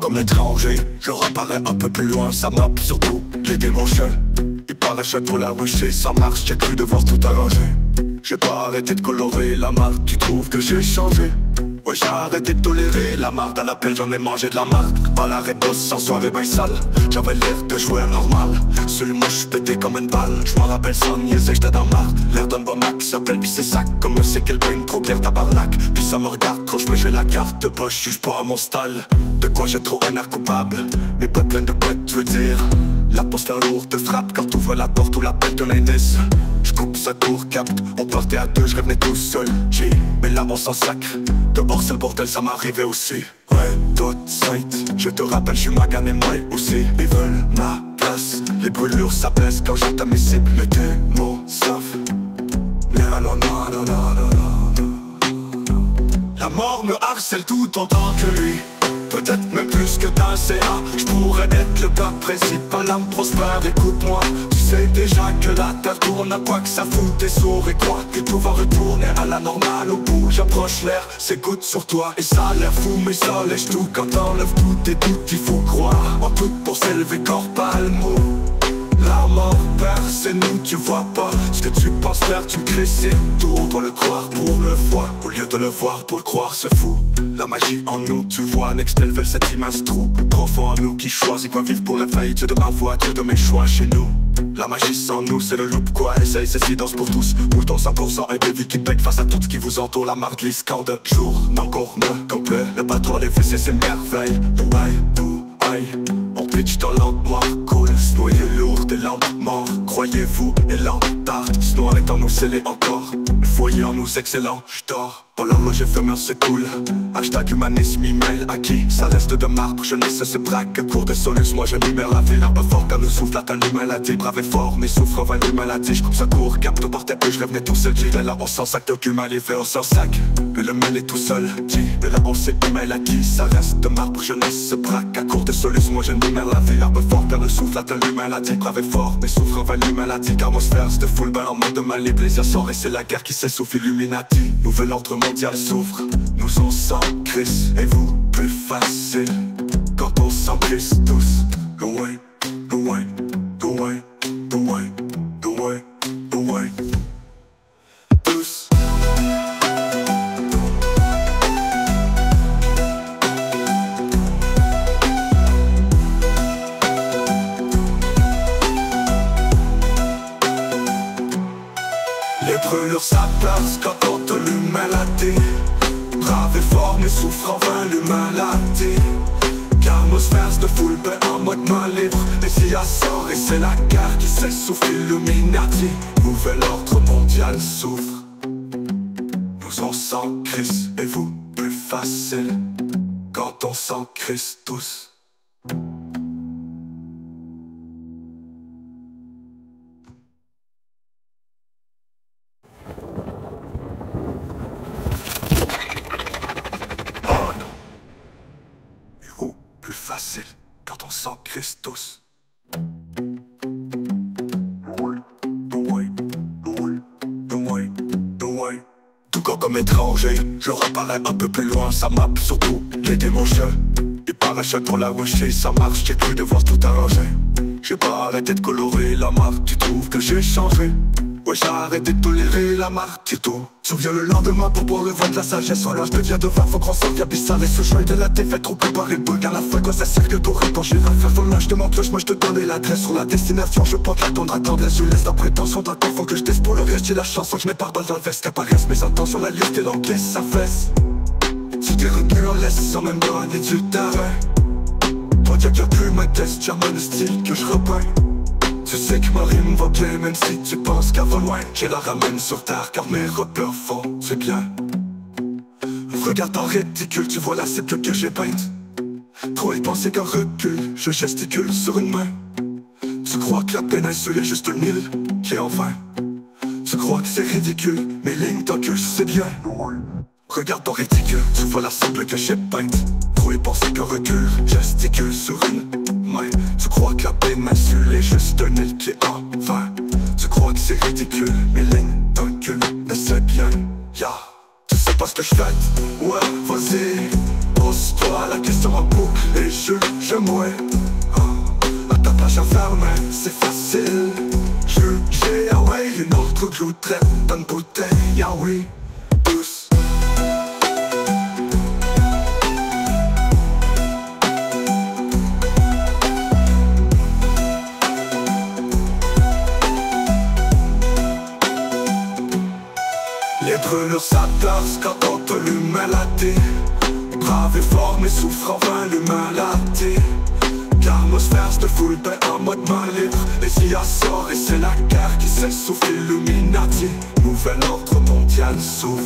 Comme l'étranger, je reparais un peu plus loin, ça m'a surtout les démanchés. Il paraît pour la rucher, ça marche, j'ai cru devoir tout arranger. J'ai pas arrêté de colorer la marque, tu trouves que j'ai changé? Ouais, j'ai arrêté de tolérer la marque, à l'appel j'en ai mangé de la marque. Pas l'arrêt boss sans soirée bail sale, j'avais l'air de jouer normal. Sur le mouche pété comme une balle, j'm'en rappelle sans niaiser, j'étais dans marque. L'air d'un bon mec qui s'appelle pis c'est sac, comme c'est qu'elle baigne trop clair tabarnak. Puis ça me regarde trop, j'me j'ai la carte de poche, juge pas à mon style. De quoi j'ai trop un air coupable, mes potes pleines de potes, tu veux dire. La postère lourde te frappe quand t'ouvres la porte ou l'appel d'un indice. J'coupe sa tour, capte, on partait à deux, j'revenais tout seul. J'ai mes larmes sans sacre, dehors c'est le bordel, ça m'arrivait aussi. Ouais, toute sainte, je te rappelle, j'suis Magan et moi aussi. Ils veulent ma place, les brûlures ça blesse quand j'entends mes cibles. Mais tes mots savent, non, non, non, non, non, non. La mort me harcèle tout autant que lui. Peut-être même plus que d'un CA. J'pourrais être le plat principal, l'âme prospère, écoute-moi. Tu sais déjà que la terre tourne, à quoi que ça fout, t'es sourd et quoi que tout va retourner à la normale. Au bout j'approche l'air, c'est goutte sur toi. Et ça a l'air fou mais ça lèche tout. Quand t'enlèves tout tes doutes, il faut croire en tout pour s'élever corps pas le mot. La mort perd, c'est nous, tu vois pas ce que tu penses faire, tu crées, c'est tout. On doit le croire pour le voir, au lieu de le voir pour le croire, c'est fou. La magie en nous, tu vois, next level, cette immense trou profond en nous qui choisit quoi vivre pour la faillite. Dieu de ma voix, Dieu de mes choix chez nous. La magie sans nous, c'est le loop quoi, essaye, c'est silence pour tous. Mouton 100%, un baby qui bête face à tout ce qui vous entoure. La marque glisse quand de jour, encore me complet. Le patron, les fessées, c'est merveille. Aïe, on pitch dans l'endroit cool. Snow est lourd et lentement, croyez-vous, et l'entard. Snow est en nous scellé encore, le foyer en nous excellent, j'dors. Dans l'horloge éphémère c'est cool. Hashtag humanisme, email à qui ça reste de marbre, jeunesse se braque. Cours de solus, moi je libère la ville. L'arbre fort car le souffle atteint l'humain l'a dit. Brave et fort, mais souffre va l'humain l'a dit. J'coupe ça court, capte au porte peu, je revenais tout seul. J'irai là on s'en sac de cumin, les faits on s'en sac. Mais le mail est tout seul, dit. Mais là on sait email à qui ça reste de marbre, jeunesse se braque. À court de solus, moi je libère la ville. L'arbre fort car le souffle atteint l'humain l'a dit. Brave et fort, mais souffre va l'humain l'a dit. Atmosphère de full bain en mode de mal, les plaisirs sont et c'est la guerre qui s'essouffle. Illuminati, nouvel ordre mondial s'ouvre. Nous on s'en crisse, et vous plus facile. Quand on s'en crisse tous. Go away, go away, go away, go away, go away, go away. Tous. Les brûlures ça place quand on te l'humain l'a dit. Brave et fort mais souffre en vain l'humain l'a dit. Atmosphère de full bain en mode main libre. Les IA sort et c'est la guerre qui s'essouffle. Illuminati, nouvel ordre mondial s'ouvre. Nous on s'en crisse et vous plus facile. Quand on s'en crisse tous. Plus facile quand on s'en crisse tous. Tout corps comme étranger, je reparais un peu plus loin, ça map surtout les démons jeux. Et parachute pour la rusher, ça marche, j'ai cru devoir tout arranger. J'ai pas arrêté de colorer la marque, tu trouves que j'ai changé? Ouais, j'ai arrêté de tolérer la marque, c'est tout. Souviens le lendemain pour boire le vin de la sagesse. En l'âge devient de 20, faut qu'on sorte abyssal. Et ce choix de la défaite, trop préparé le bug à la fois quand ça circule pour épancher. Faire ton linge, je te montre, moi je te donne l'adresse. Sur la destination, je porte la tendre attendresse. Je laisse la prétention d'un temps, faut que je teste pour le reste. J'ai la chance, que je mets par balle dans le veste. Qu'apparaissent mes intentions, la liste et l'encaisse sa fesse. Si t'es retenu en laisse, sans même donner du terrain. Toi t'as que plus modeste, j'amène le style que je repeins. Tu sais que ma rime va bien même si tu penses qu'elle va loin. Je la ramène sur terre car mes repères font c'est bien. Regarde en réticule, tu vois la cible que j'ai peinte. Trop y penser qu'un recul, je gesticule sur une main. Tu crois que la péninsule est juste une île qui est en vain. Tu crois que c'est ridicule, mes lignes t'enculent, c'est bien. Regarde ton réticule, tu vois la cible que j'ai peinte. Trop y penser qu'un recul, gesticule sur une main. Tu crois que la péninsule est juste une île qui est en vain. Tu crois que c'est ridicule, mes lignes t'enculent, mais c'est bien, ya. Tu sais pas ce que je fais, ouais, vas-y. Pose-toi la question en boucle et juge-moi. À ta page enfermée, c'est facile. Juger, ah ouais, une autre clou traite dans une bouteille, ah oui. Tous. Les brûlures s'adorent quand on te l'humain l'a dit. Brave et fort mais souffre en vain l'humain l'a dit. L'atmosphère se foule bain en mode main libre. Les IA sort et c'est la guerre qui s'essouffle. Illuminati, nouvel ordre mondial s'ouvre.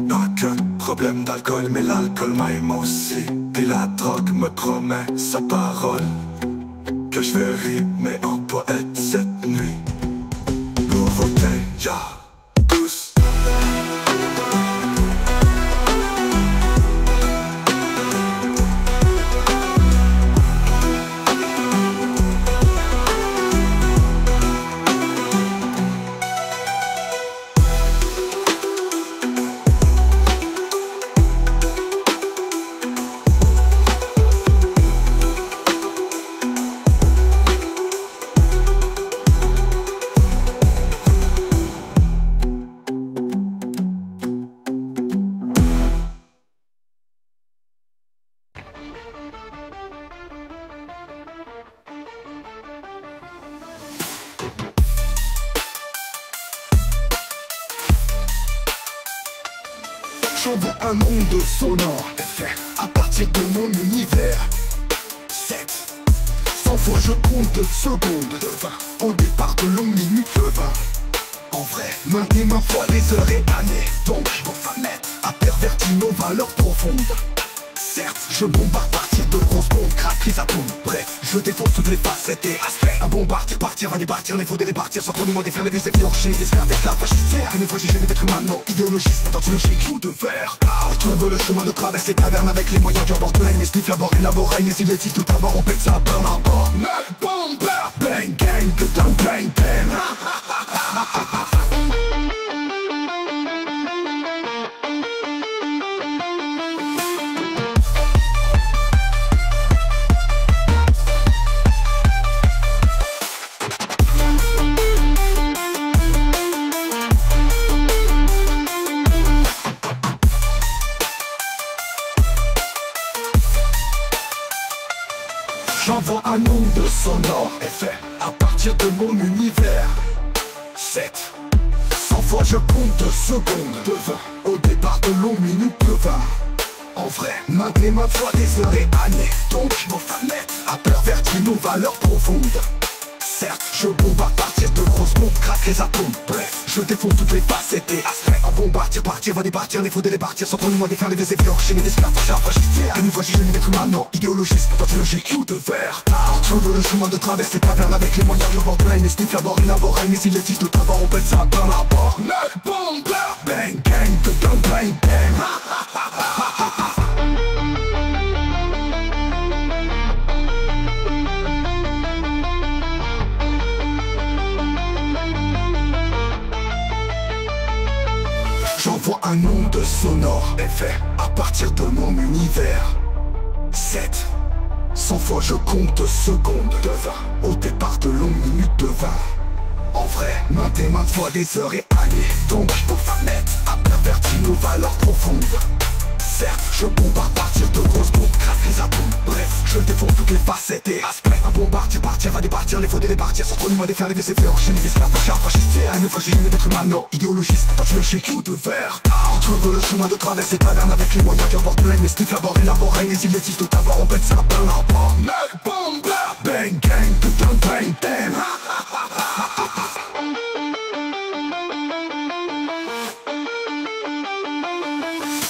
N'a qu'un problème d'alcool mais l'alcool m'aime aussi. Et la drogue me promet sa parole que je vais rimer en poète cette nuit. Nouveauté, ya, tous. J'envoie un monde sonore fait à partir de mon univers. 7 100 fois je compte secondes de 20 au départ de longues minutes de 20. En vrai, maintes et maintes fois des heures et années. Donc je vais mettre à pervertir nos valeurs profondes. Certes, je bombarde partir de grosses bombes, craque les atomes. Bref, je défonce toutes les facettes et aspects. Un bombardier partir, va départir, les faux des répartir. Sans trop nous défaire les vieux effiorchés, des sphères d'esclaves faire. Une fois j'ai gêné d'être humain, non, idéologiste, tautologique ou de fer. Trouve le chemin de traverser les cavernes avec les moyens du bord plein. Les sniffs, la bord et la boraine, et si les titres tout à bord, on pète ça à peur là bas. Neuf bomber, bang gang, putain bang bang. J'envoie un onde sonore fait à partir de mon univers. 7 100 fois je compte secondes de 20 au départ de longues minutes de 20. En vrai, maintes et maintes fois des heures et années. Donc je m'en mettre à pervertir nos valeurs profondes. Certes, je bombarde partir de grosses bombes, craque les atomes. Bref, je défonce toutes les facettes et aspects. Un bombardier partir, va départir, les faux des répartir. Sans trop nous défaire les vieux effiorchés, les esclaves faire. Une fois j'ai gêné d'être humain, non, idéologiste, tautologique ou de fer. Trouve le chemin de traverser les cavernes avec les moyens du bord plein. Les sniffs, la bord et la boraine, et si les titres tout à bord, on pète ça à plein la bord. Neuf bomber, bang gang, putain bang bang. J'envoie un onde sonore fait à partir de mon univers. 7 100 fois je compte secondes de 20 au départ de longues minutes de 20. En vrai, maintes et maintes fois des heures et années. Donc je peux mettre à pervertir nos valeurs profondes. Certes, je bombarde partir de grosses bombes, craque les atomes. Bref, je défonce toutes les facettes et aspects. Un bombardier partir, va départir, les faux des répartir. Sans trop nous défaire les vieux effiorchés, les esclaves faire. Une fois j'ai gêné d'être humain, non, idéologiste, tautologique ou de fer. Trouve le chemin de traverser les cavernes avec les moyens du bord plein. Les sniffs, la bord et la boraine, et si les titres tout à bord, on pète ça à plein là bas. Neuf bomber, bang gang, putain bang bang.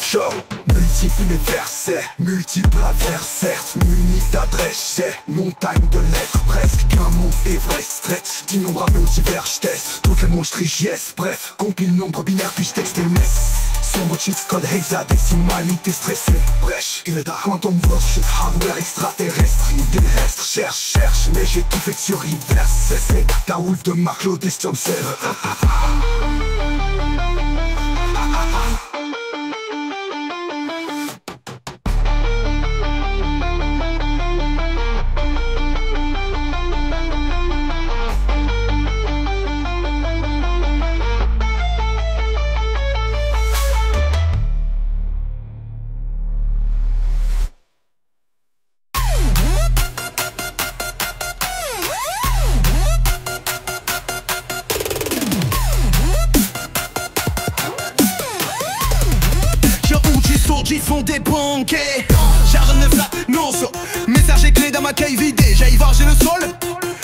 Show, multiples versets, multiples adversaires, munis d'adresses, j'ai montagne de lettres, presque qu'un mot Everest stretch, d'innombrables multivers, j'teste toutes les monstres yes, bref, compile nombre binaire puis j'texte les messes. Sombre cheat code haza, décimalité stressée, brèche, il est d'un quantum rush, hardware extraterrestre, terrestre, cherche, mais j'ai tout fait sur reverse, c'est ta wolf de Marc-Claude Destom, c'est Ils font des banquets. J'arrive là, non, so. Message clé dans ma caille vidée. J'aille voir, j'ai le sol.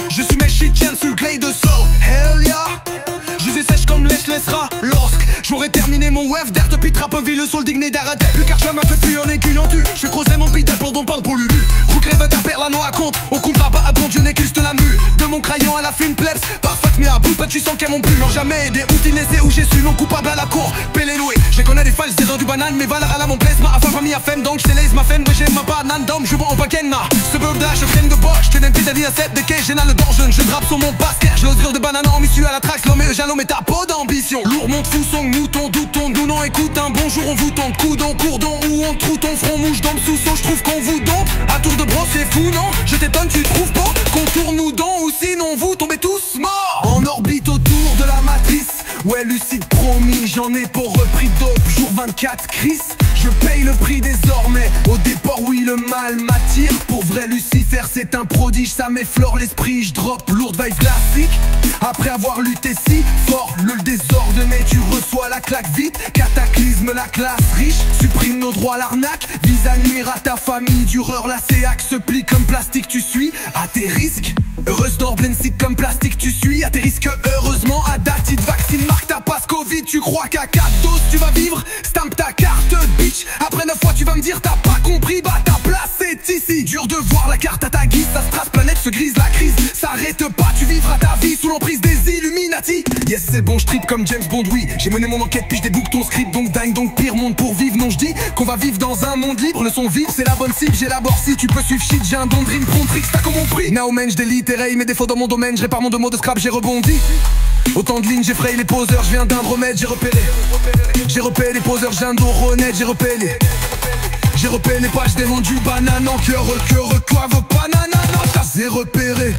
Je suis mes shit tiens sur le clay de sol. Hell yeah. Je suis sèche comme laissera. Lorsque j'aurais terminé mon web d'air depuis Trapenville, le sol digné d'arrêter. Plus car je m'appelle plus en aiguille en tu. Je creuser mon bidel pour dont parle pour Lulu. Vous crève ta perle à noix à compte. On comptera pas à bon Dieu n'est juste la mue. De mon crayon à la fine plebs. Parfait mais à bout, pas tu sens qu'elles m'ont plus. Non jamais aidé, outils laissés où j'ai su non coupable à la cour. Pélé loué. Je connais des falses, des du banane, mais valeurs à la mon place. Ma affaire famille à femme, donc je laisse ma femme. J'ai ma banane d'homme, je vois en paquet na. Ce bug d'âge, je freine de boche. Je n'aime plus ta vie à 7 de quai, j'ai le danger. Je drape sur mon basket, je l'ose de banane en m'issue à la trace. L'homme et jalon, mais t'as pas d'ambition. Lourd, monte, fou, son, mouton, doutons, nous non écoute un bonjour, on vous tombe, coudon, courdon, ou on troute, on front, mouche, dans le sous-saut, je trouve qu'on vous dompe. À tour de brosse, c'est fou, non? Je t'étonne, tu trouves pas qu'on tourne nous dents, ou sinon vous tombez tous morts. En orbite autour de la matrice, ouais, lucide promis, j'en ai pour repris dope, jour 24, Chris. Je paye le prix désormais. Au départ oui le mal m'attire. Pour vrai Lucifer c'est un prodige, ça m'effleure l'esprit. Je drop lourde vibe classique. Après avoir lutté si fort le désordre, mais tu reçois la claque vite. Cataclysme la classe riche, supprime nos droits l'arnaque. Vise à nuire à ta famille, dureur la CAC se plie comme plastique. Tu suis à tes risques. Heureuse d'Orblensik comme plastique tu suis à tes risques. Heureusement à date il te vaccine, marque ta passe Covid. Tu crois qu'à 4 doses tu vas vivre, stamp ta carte bitch. Après 9 fois tu vas me dire t'as pas compris, bah ta place est ici. Dur de voir la carte à ta guise, ça se trace, planète se grise, la crise s'arrête pas, tu vivras ta vie sous l'emprise des Illuminati. Yes c'est bon, je tripe comme James Bond, oui. J'ai mené mon enquête puis je déboucle ton script. Donc dingue, donc pire monde pour vivre. Non je dis qu'on va vivre dans un monde libre. Le son vivre c'est la bonne cible, j'élabore si tu peux suivre shit. J'ai un don dream, prompt tricks, t'as comment pris. Now man, j'déliterai mes défauts dans mon domaine. Je répare mon 2 mots de scrap, j'ai rebondi. Autant de lignes, j'effraie les poseurs. Je viens d'Andromède, j'ai repéré les poseurs, j'ai un dos honnête, j'ai repéré les pages des noms du banane. En cœur, toi vos bananes, non, t'as zé repéré.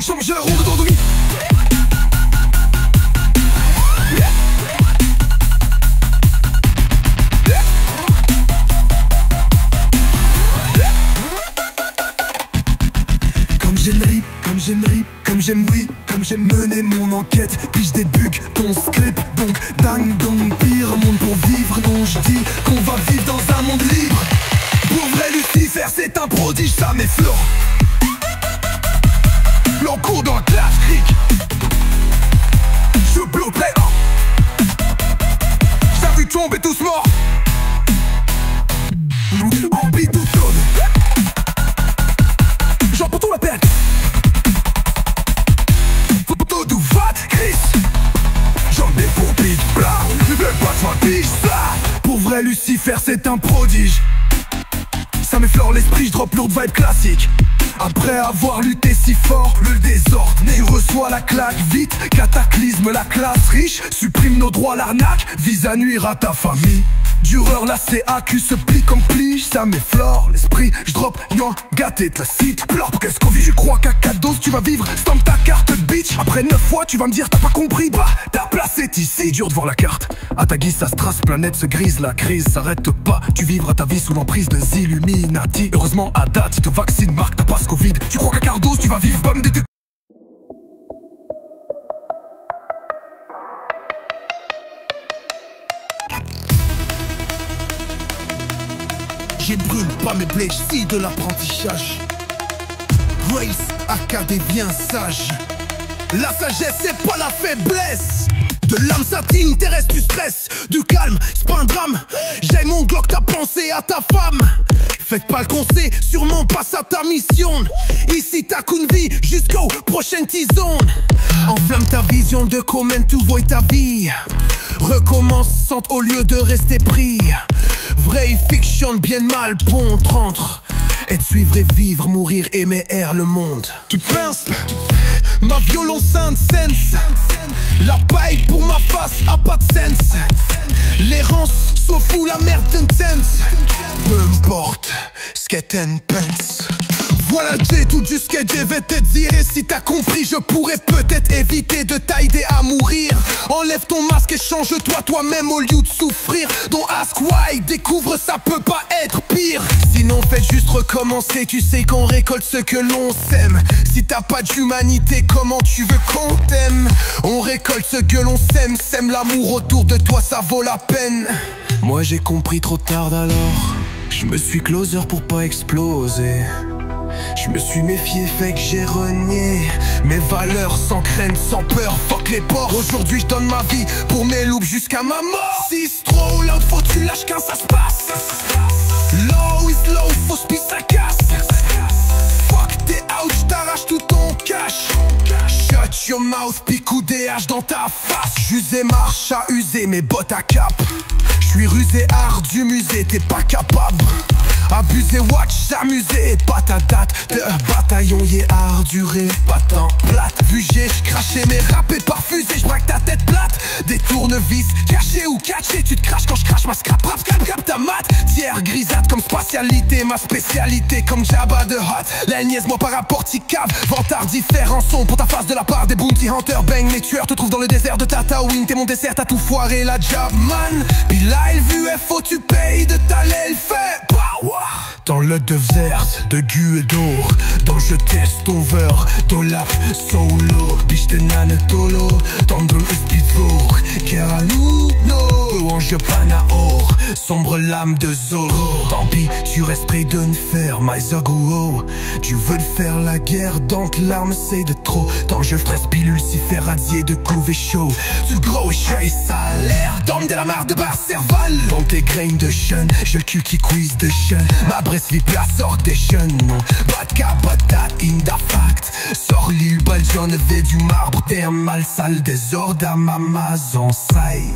Changeur ou d'endormi. Comme j'aime oui, comme j'aime mener mon enquête. Puis je débute ton script, donc dingue, donc pire monde pour vivre. Non je dis qu'on va vivre dans un monde libre. Pour vrai Lucifer c'est un prodige, ça m'effleure. L'encours dans la classe cric. Je bloque play 1. J'ai vu tomber tous morts. En beat tout tonne. J'en prends tout la peine. Photo du vat, Chris. J'en ai pour beat blanc. Le passe biche ça. Pour vrai Lucifer c'est un prodige. Ça m'effleure l'esprit, je drop lourde vibe classique. Après avoir lutté si fort, le désordre né reçoit la claque vite. Cataclysme la classe riche, supprime nos droits l'arnaque. Vise à nuire à ta famille. Dureur la CAQ se plie comme plige. Ça m'effleure l'esprit, je drop yon gâté de la cite. Pleur qu'est-ce qu'on vit, je crois qu'à 4 doses tu vas vivre, stamp ta carte bitch. Après 9 fois tu vas me dire t'as pas compris, bah ta place est ici. Dur de voir la carte, à ta guise ça se trace, planète se grise, la crise s'arrête pas. Tu vivras ta vie sous l'emprise des Illuminati. Heureusement à date ils te vaccinent, marque ta passe Covid. Tu crois qu'à 4 doses tu vas vivre, bonne des. Je brûle pas mes blés, si de l'apprentissage. Grace, AKD bien sage. La sagesse c'est pas la faiblesse. De l'âme satine, terrestre du stress. Du calme, c'est pas un drame. J'ai mon Glock, t'as pensé à ta femme. Faites pas le conseil, sûrement passe à ta mission. Ici t'as qu'une vie, jusqu'aux prochaines tisons. Enflamme ta vision de comment tu vois ta vie. Recommençante au lieu de rester pris. Vraie fiction, bien mal, bon entre. Être, suivre et vivre, mourir, aimer, air le monde. Tu pinces ma violence sense. La paille pour ma face a pas de sens. L'errance sauf fou la merde intense. Peu importe, skate and pants. Voilà j'ai tout du skate, je vais te dire. Et si t'as compris je pourrais peut-être éviter de t'aider à mourir. Enlève ton masque et change-toi toi-même au lieu de souffrir. Don't ask why, découvre ça peut pas être pire. Sinon faites juste recommencer, tu sais qu'on récolte ce que l'on sème. Si t'as pas d'humanité comment tu veux qu'on t'aime? On récolte ce que l'on sème, sème l'amour autour de toi ça vaut la peine. Moi j'ai compris trop tard alors. Je me suis closer pour pas exploser. Je me suis méfié, fait que j'ai renié mes valeurs sans crainte, sans peur, fuck les porcs. Aujourd'hui je donne ma vie pour mes loups jusqu'à ma mort. Si c'est trop loud, faut que tu lâches quand ça se passe. Low is low, faut se ça casse. Fuck t'es out, j't'arrache tout ton cash. Shut your mouth, puis coup des haches dans ta face. J'usais marche à user mes bottes à cap. J'suis rusé art du musée, t'es pas capable. Abuser, watch, s'amuser, pas ta date de bataillon, yé arduré, pas tant plate. Vu j'ai craché mes rappés par fusée, j'braque ta tête plate. Des tournevis, caché ou catché, tu te craches quand je crache ma scrap, rap, scrap, ta mat. Tiers grisate comme spatialité, ma spécialité comme Jabba de Hutt. La niaise-moi par rapport cave, vantard différents sons pour ta face de la part des bounty hunters. Bang, les tueurs te trouvent dans le désert de Tatooine. T'es mon dessert, t'as tout foiré, la job man. Puis là, il vu FO, tu payes de ta l'aile fait power. Dans le désert de Gu et d'or, dans je teste over, dans la solo, biche de nane tolo, dans le espizor, Keraluno, ange panaor, sombre lame de Zoro. Tant pis, tu restes près d'un fer, my Zaguo. Tu veux te faire la guerre, donc l'arme c'est de trop. Tant je fraise pilule, si faire radier de couver chaud. Tu gros et salaire, d'homme de la marre de bar cerval. Dans tes graines de jeune, je le cul qui quiz de jeune. Ma bresse vit la sorte des jeunes, non. Badka, badat, in da fact. Sors l'île, baljon, avait du marbre. Terre mal sale, désordre à ma maison, saille.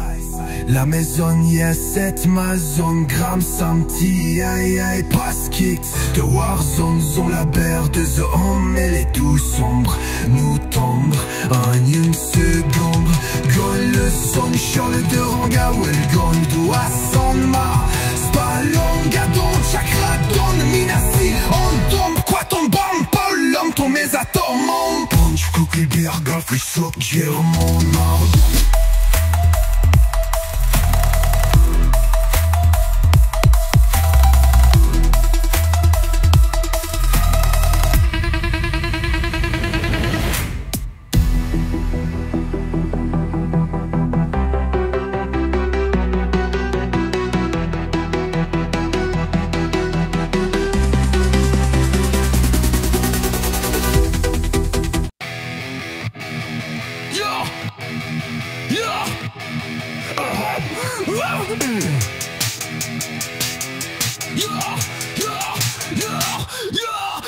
La maison, yes, cette maison, gramme, samti, aïe, aïe, passe kick. De Warzone, zone la berre de zone, elle est tout sombre. Nous tombe en une seconde. Gone le son, Charles de Ranga, well gone, doit s'en ma. Spalonga, don, chakra, don, minasi. On tombe, quoi ton bombe, Paul, l'homme, ton mésatome. On punch, cookie, berga, frisson, j'ai mon arbre.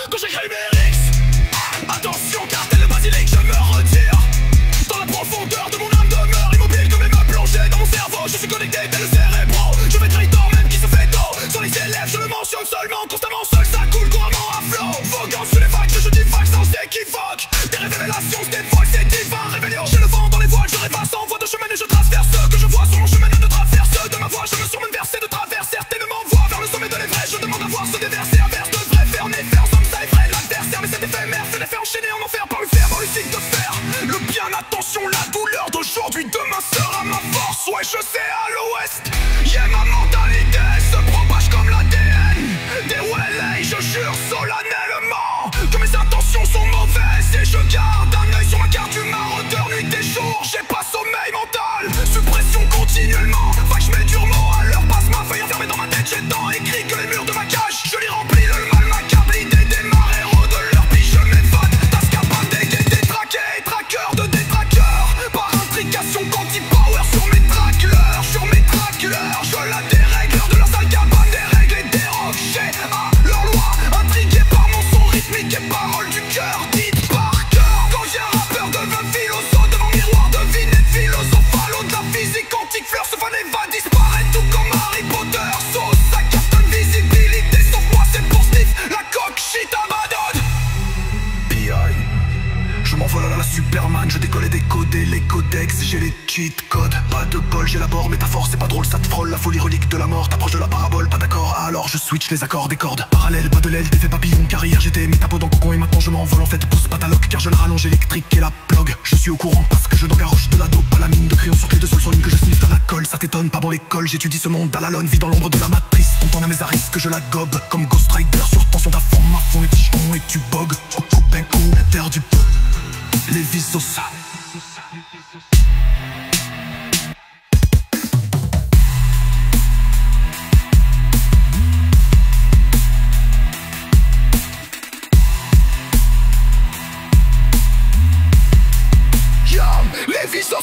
Quand j'écris mes lyrics, attention cartel de basilic, je me retire. Dans la profondeur de mon âme demeure immobile comme les meubles plongés dans mon cerveau. Je suis connecté tel le cérébro, je vais trahir même qui se fait tôt. Sur les élèves je le mentionne seulement, constamment seul ça coule couramment à flot. Voguant sous les vagues, je divague sans équivoque. Des révélations, c'est folle, c'est divin, rébellion. J'ai le vent dans les voiles, je rêve sans voie de chemin et je trace vers ceux que je vois sur mon chemin de traverse. De ma voix je me surmène vers de travers, certainement voix vers le sommet de l'Everest. Je demande à voir se déverser à verse de vrai faire mes fers, somme ça effraie l'adversaire. Mais c'est éphémère, c'est l'effet enchaîné en enfer par le fer, dans le cycle de fer. Le bien, attention, la douleur d'aujourd'hui, demain sera ma force. Ouais, je sais à l'ouest, yeah, ma mentalité se propage comme l'ADN des Welley, je jure solennellement que mes intentions sont mauvaises. Et je garde un œil sur ma carte du maraudeur nuit et jour. J'ai pas sommeil mental, suppression continuellement. Fait que je mets durement à l'heure, passe ma feuille enfermée dans ma tête. J'ai tant écrit que les murs de ma cage, je les remplis le mal macabre. L'idée des maréros de leur pige, je m'évade. T'as scapé des détraqués, traqueurs de détraqueurs. Par intrication quanti-power sur mes tracleurs. Sur mes tracleurs, je la dérègle. De leur sale cabane, des règles et des rochers. À leur loi, intrigué par mon son rythmique et paroles du cœur dites par cœur. Quand j'ai un rappeur devient philosophe devant miroir de vie et philosophale. Au de la physique quantique, fleur se fan et va disparaître tout comme Harry Potter. Sauce, ça capte une visibilité, sauf moi c'est pour sniff. La coque shit abandonne. P.I. Je m'envole à la Superman, je décolle et décoder les codex, j'ai les cheat codes. Pas de bol, j'élabore, métaphore, c'est pas drôle, ça te frôle. La folie relique de la mort, t'approches de la parabole, pas d'accord. Alors je switch les accords des cordes. Parallèle, pas de l'aile, t'es fait papillon, carrière, j'étais mis ta peau dans le cocon et maintenant je m'envole en fait. Pousse pas ta loque, car je le rallonge électrique et la plug. Je suis au courant parce que je n'engaroche de la dope à la mine de crayon sur les deux seuls sons que je sniffe dans la colle. Ça t'étonne, pas bon l'école, j'étudie ce monde à la lone, vis dans l'ombre de la matrice. Ton temps à mes risques que je la gobe, comme Ghost Rider sur tension d'affaire, ma fond et tichon et tu bogues. Coupe un coup, terre du les visos. Yo, les visos.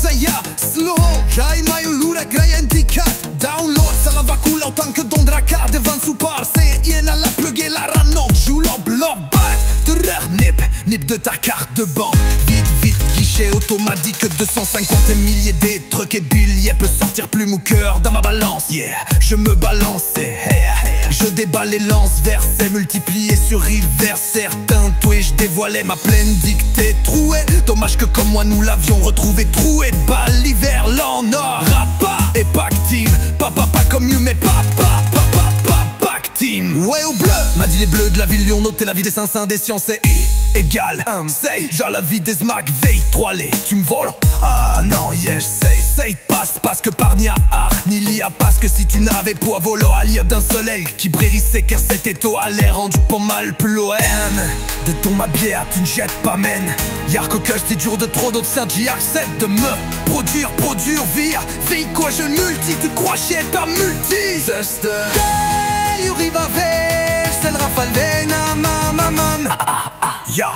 säga slå. Raima ju lura grejen dikat. Download salavakula utan că don draca de van supar. C'est ena la plug et la ranok. Joue l'op bat. Nip de ta carte de banque. Vite, guichet automatique. 250 milliers des trucs et billets. Peut sortir plume ou cœur dans ma balance. Yeah, je me balance. Je déballe les lances versets multipliés sur rivière. Certains Twitch dévoilait ma pleine dictée trouée. Dommage que comme moi nous l'avions retrouvé troué de balles l'hiver, l'an nord. Rapa et Pactine. Papa pas comme mieux mais papa. Team. Ouais au bleu, m'a dit les bleus de la ville lui ont noté la vie des Saint-Saints des sciences est égal. Say, genre la vie des smack, veille, 3 lait, tu me voles. Ah non, yes, say, passe que par nia art, ni lia parce que si tu n'avais pas volo à l'île d'un soleil qui brillissait car c'était tôt à l'air rendu pas mal plus loin. De ton ma bière, tu ne jettes pas men. Y'a que c'est dur de trop d'autres certes, j'y accepte de me produire, vie quoi je multi, tu crois chier ta multi. You riva ver, c'est le rafale vena, maman. Ya.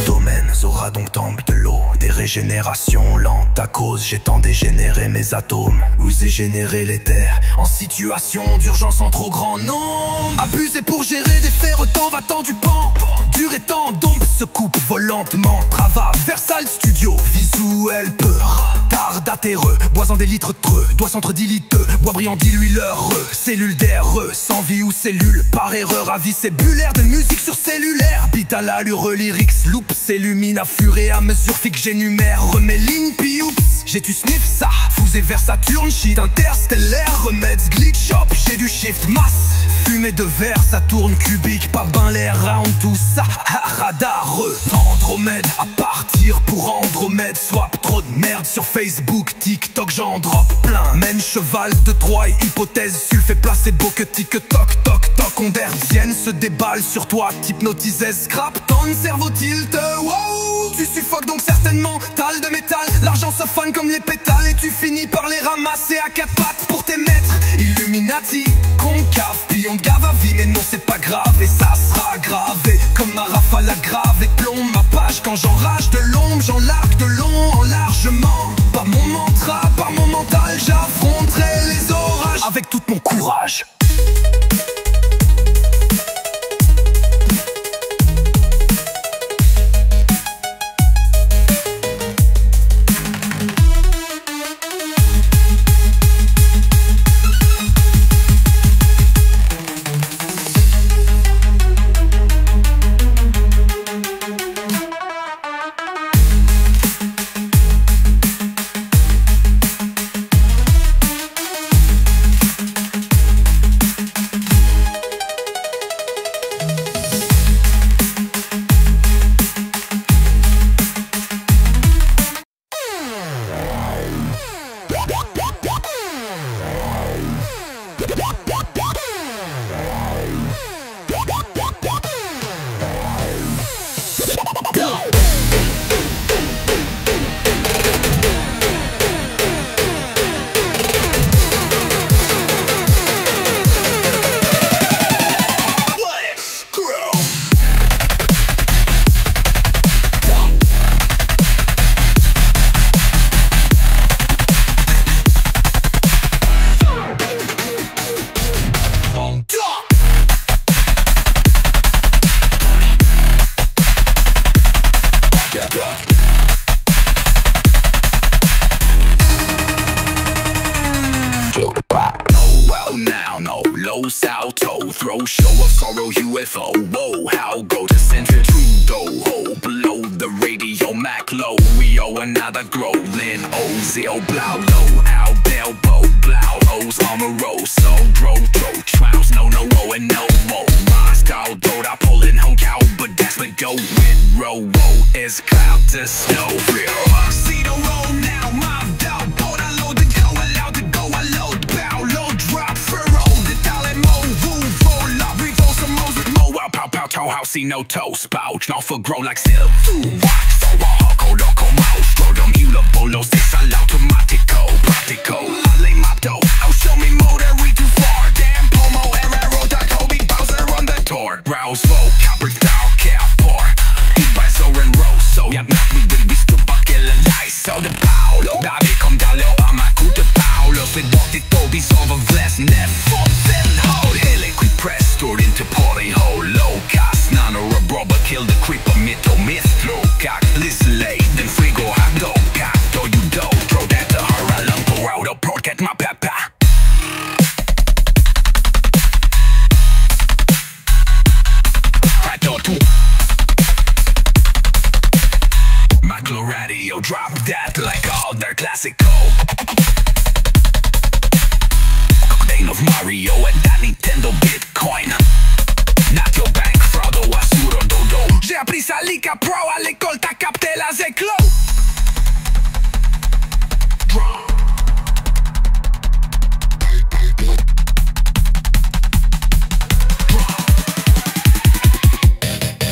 Domaine, Zora donc temple de l'eau. Des régénérations lentes à cause j'ai tant dégénéré mes atomes. Vous ai généré les terres en situation d'urgence en trop grand nombre. Abusé pour gérer des faits, autant va-t'en du pan. Dur et temps d'ombre se coupe volantement. Travail, Versailles Studio, visuel peur. Tarde atterreux, bois en des litres treux. Doigt centre diliteux, bois brillant dilueur. Cellule d'air, sans vie ou cellule. Par erreur, avis cellulaire de musique sur cellulaire. Bite à l'allure, lyrics, loop, s'illumine à fur et à mesure fixe j'énumère. Remets ligne, puis oups, j'ai tu sniff ça. Fusée vers Saturne, shit interstellaire. Remèdes, glitch shop, j'ai du shift masse. Fumée de verre, ça tourne cubique, pas ben l'air round tout ça. Radar, Andromède, à partir pour Andromède. Swap trop de merde sur Facebook, TikTok, j'en drop plein. Mène cheval de Troie, hypothèse, sulfé placebo que tic toc toc toc. Onderzienne se déballe sur toi, t'hypnotisais, scrap ton cerveau tilt. Wow, tu suffoques donc certainement, tal de métal. L'argent se fane comme les pétales et tu finis par les ramasser à 4 pattes pour tes maîtres. Illuminati, concave, puis on te gave à vie, mais non c'est pas grave et ça sera gravé comme ma rafale à grave et plombe ma page. Quand j'enrage de l'ombre, j'en largue de long en largement. Par mon mantra, par mon mental, j'affronterai les orages avec tout mon courage. Salto, throw show of sorrow UFO. Whoa, how go to Centrifudo. Oh, below the radio Mac low. We owe another Growlin. Ozio Blau low. How Belbo Blau. O's Armoro. So bro, trouts. No, and no more. Moscow, Dota, Poland, Hong Kong. But that's what go with Row. Is cloud to snow. Real. See the road now, mobbed out. Boat I load to go, allowed to go. I load, bow, low, drop, furrow. Toe house, see no toe spout. Not for grow like silk. Watch so hako, loco, mouse. Throw them mutable, los, this all automatico. Practical, lay my dough. Oh, show me more that we too far. Mario and that Nintendo Bitcoin. Not your bank fraud ou assuro dodo. J'ai appris ça Lika Pro à l'école, t'as capté la Zeclo.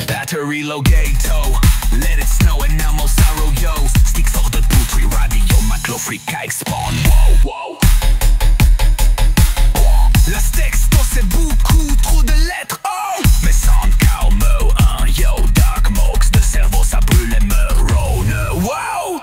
Battery low gato, let it snow and Elmo Saro yo. Stick sort de poutry radio, matelot freak à spawn. Wow, wow. La texto c'est beaucoup trop de lettres, oh. Mais sans calme, un yo, dark mox de cerveau ça brûle et me rône, wow.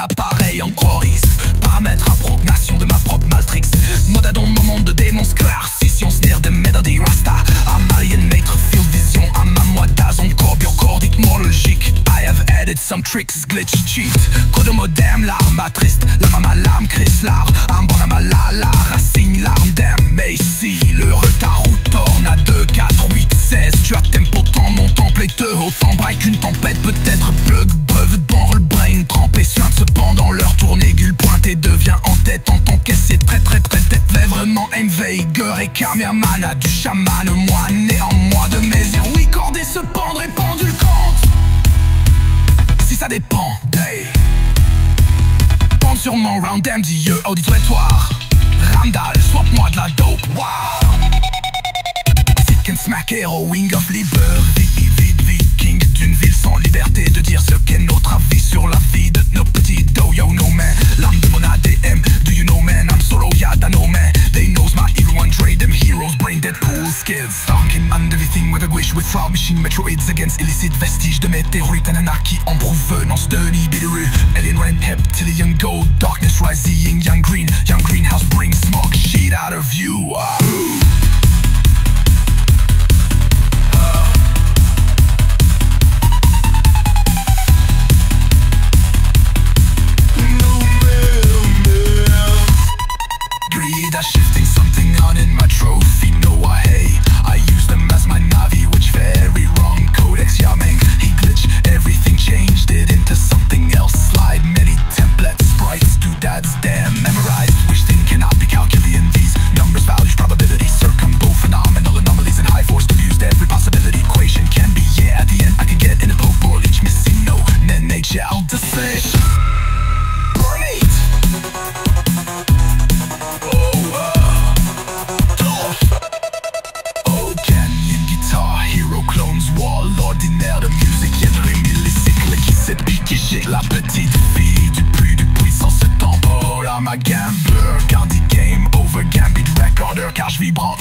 Appareil en choriste, paramètres à prognation de ma propre matrix. Mode dans mon monde de démons clairs, scission snare de melody rasta. I'm alien maître field vision, I'm a moi d'azon corps biocordique logique. I have added some tricks, glitch, cheat. Code modem, l'arme triste, la mama lame, Chris l'art. Un bon ama la racine, l'arme d'aime. Mais ici, le retard ou tourne à 2, 4, 8, 16. Tu as tempo temps, mon template te autant braille qu'une tempête. Peut-être plug, breuve, dans le brain trempé, suinte cependant leur tournégule pointée devient en tête en tant qu'essai très tête. Mais vraiment Einveiger et Kamerman du chaman, moi né en moi de mes yeux. Oui, cordé se pendre et pendule compte. Si ça dépend, day. Pente sur mon round MDE, auditoire. Ramdal, swap-moi de la dope, wow. Sick and smack, hero, wing of liber. Viking d'une ville sans liberté de dire ce qu'est notre avis sur la vie de nos petits do yo no man. L'âme de mon ADM, do you know man, I'm solo yada no man. They knows my hero and trade them heroes, brain dead pool skills. Stalking and everything with a wish with far machine metroids against illicit vestiges de météorites and anarchy en provenance de Nibiru. Alien rain, reptilian gold, darkness rising, young greenhouse brings smoke shit out of you. Shifting something on in my trophy, no I use them as my Navi, which very wrong codex Yameng. He glitched everything, changed it into something else. Slide many templates, sprites, doodads, damn memorized, which thing cannot be calculated in these numbers, values, probabilities, circumbo phenomenal anomalies and high force diffused. Every possibility equation can be yeah. At the end I can get in a poke or each missing no. Then nature I'll decision. Burn it. La petite fille du puits sans ce tempo. Là ma gambler, car dit game over gambit recorder, car je vibre en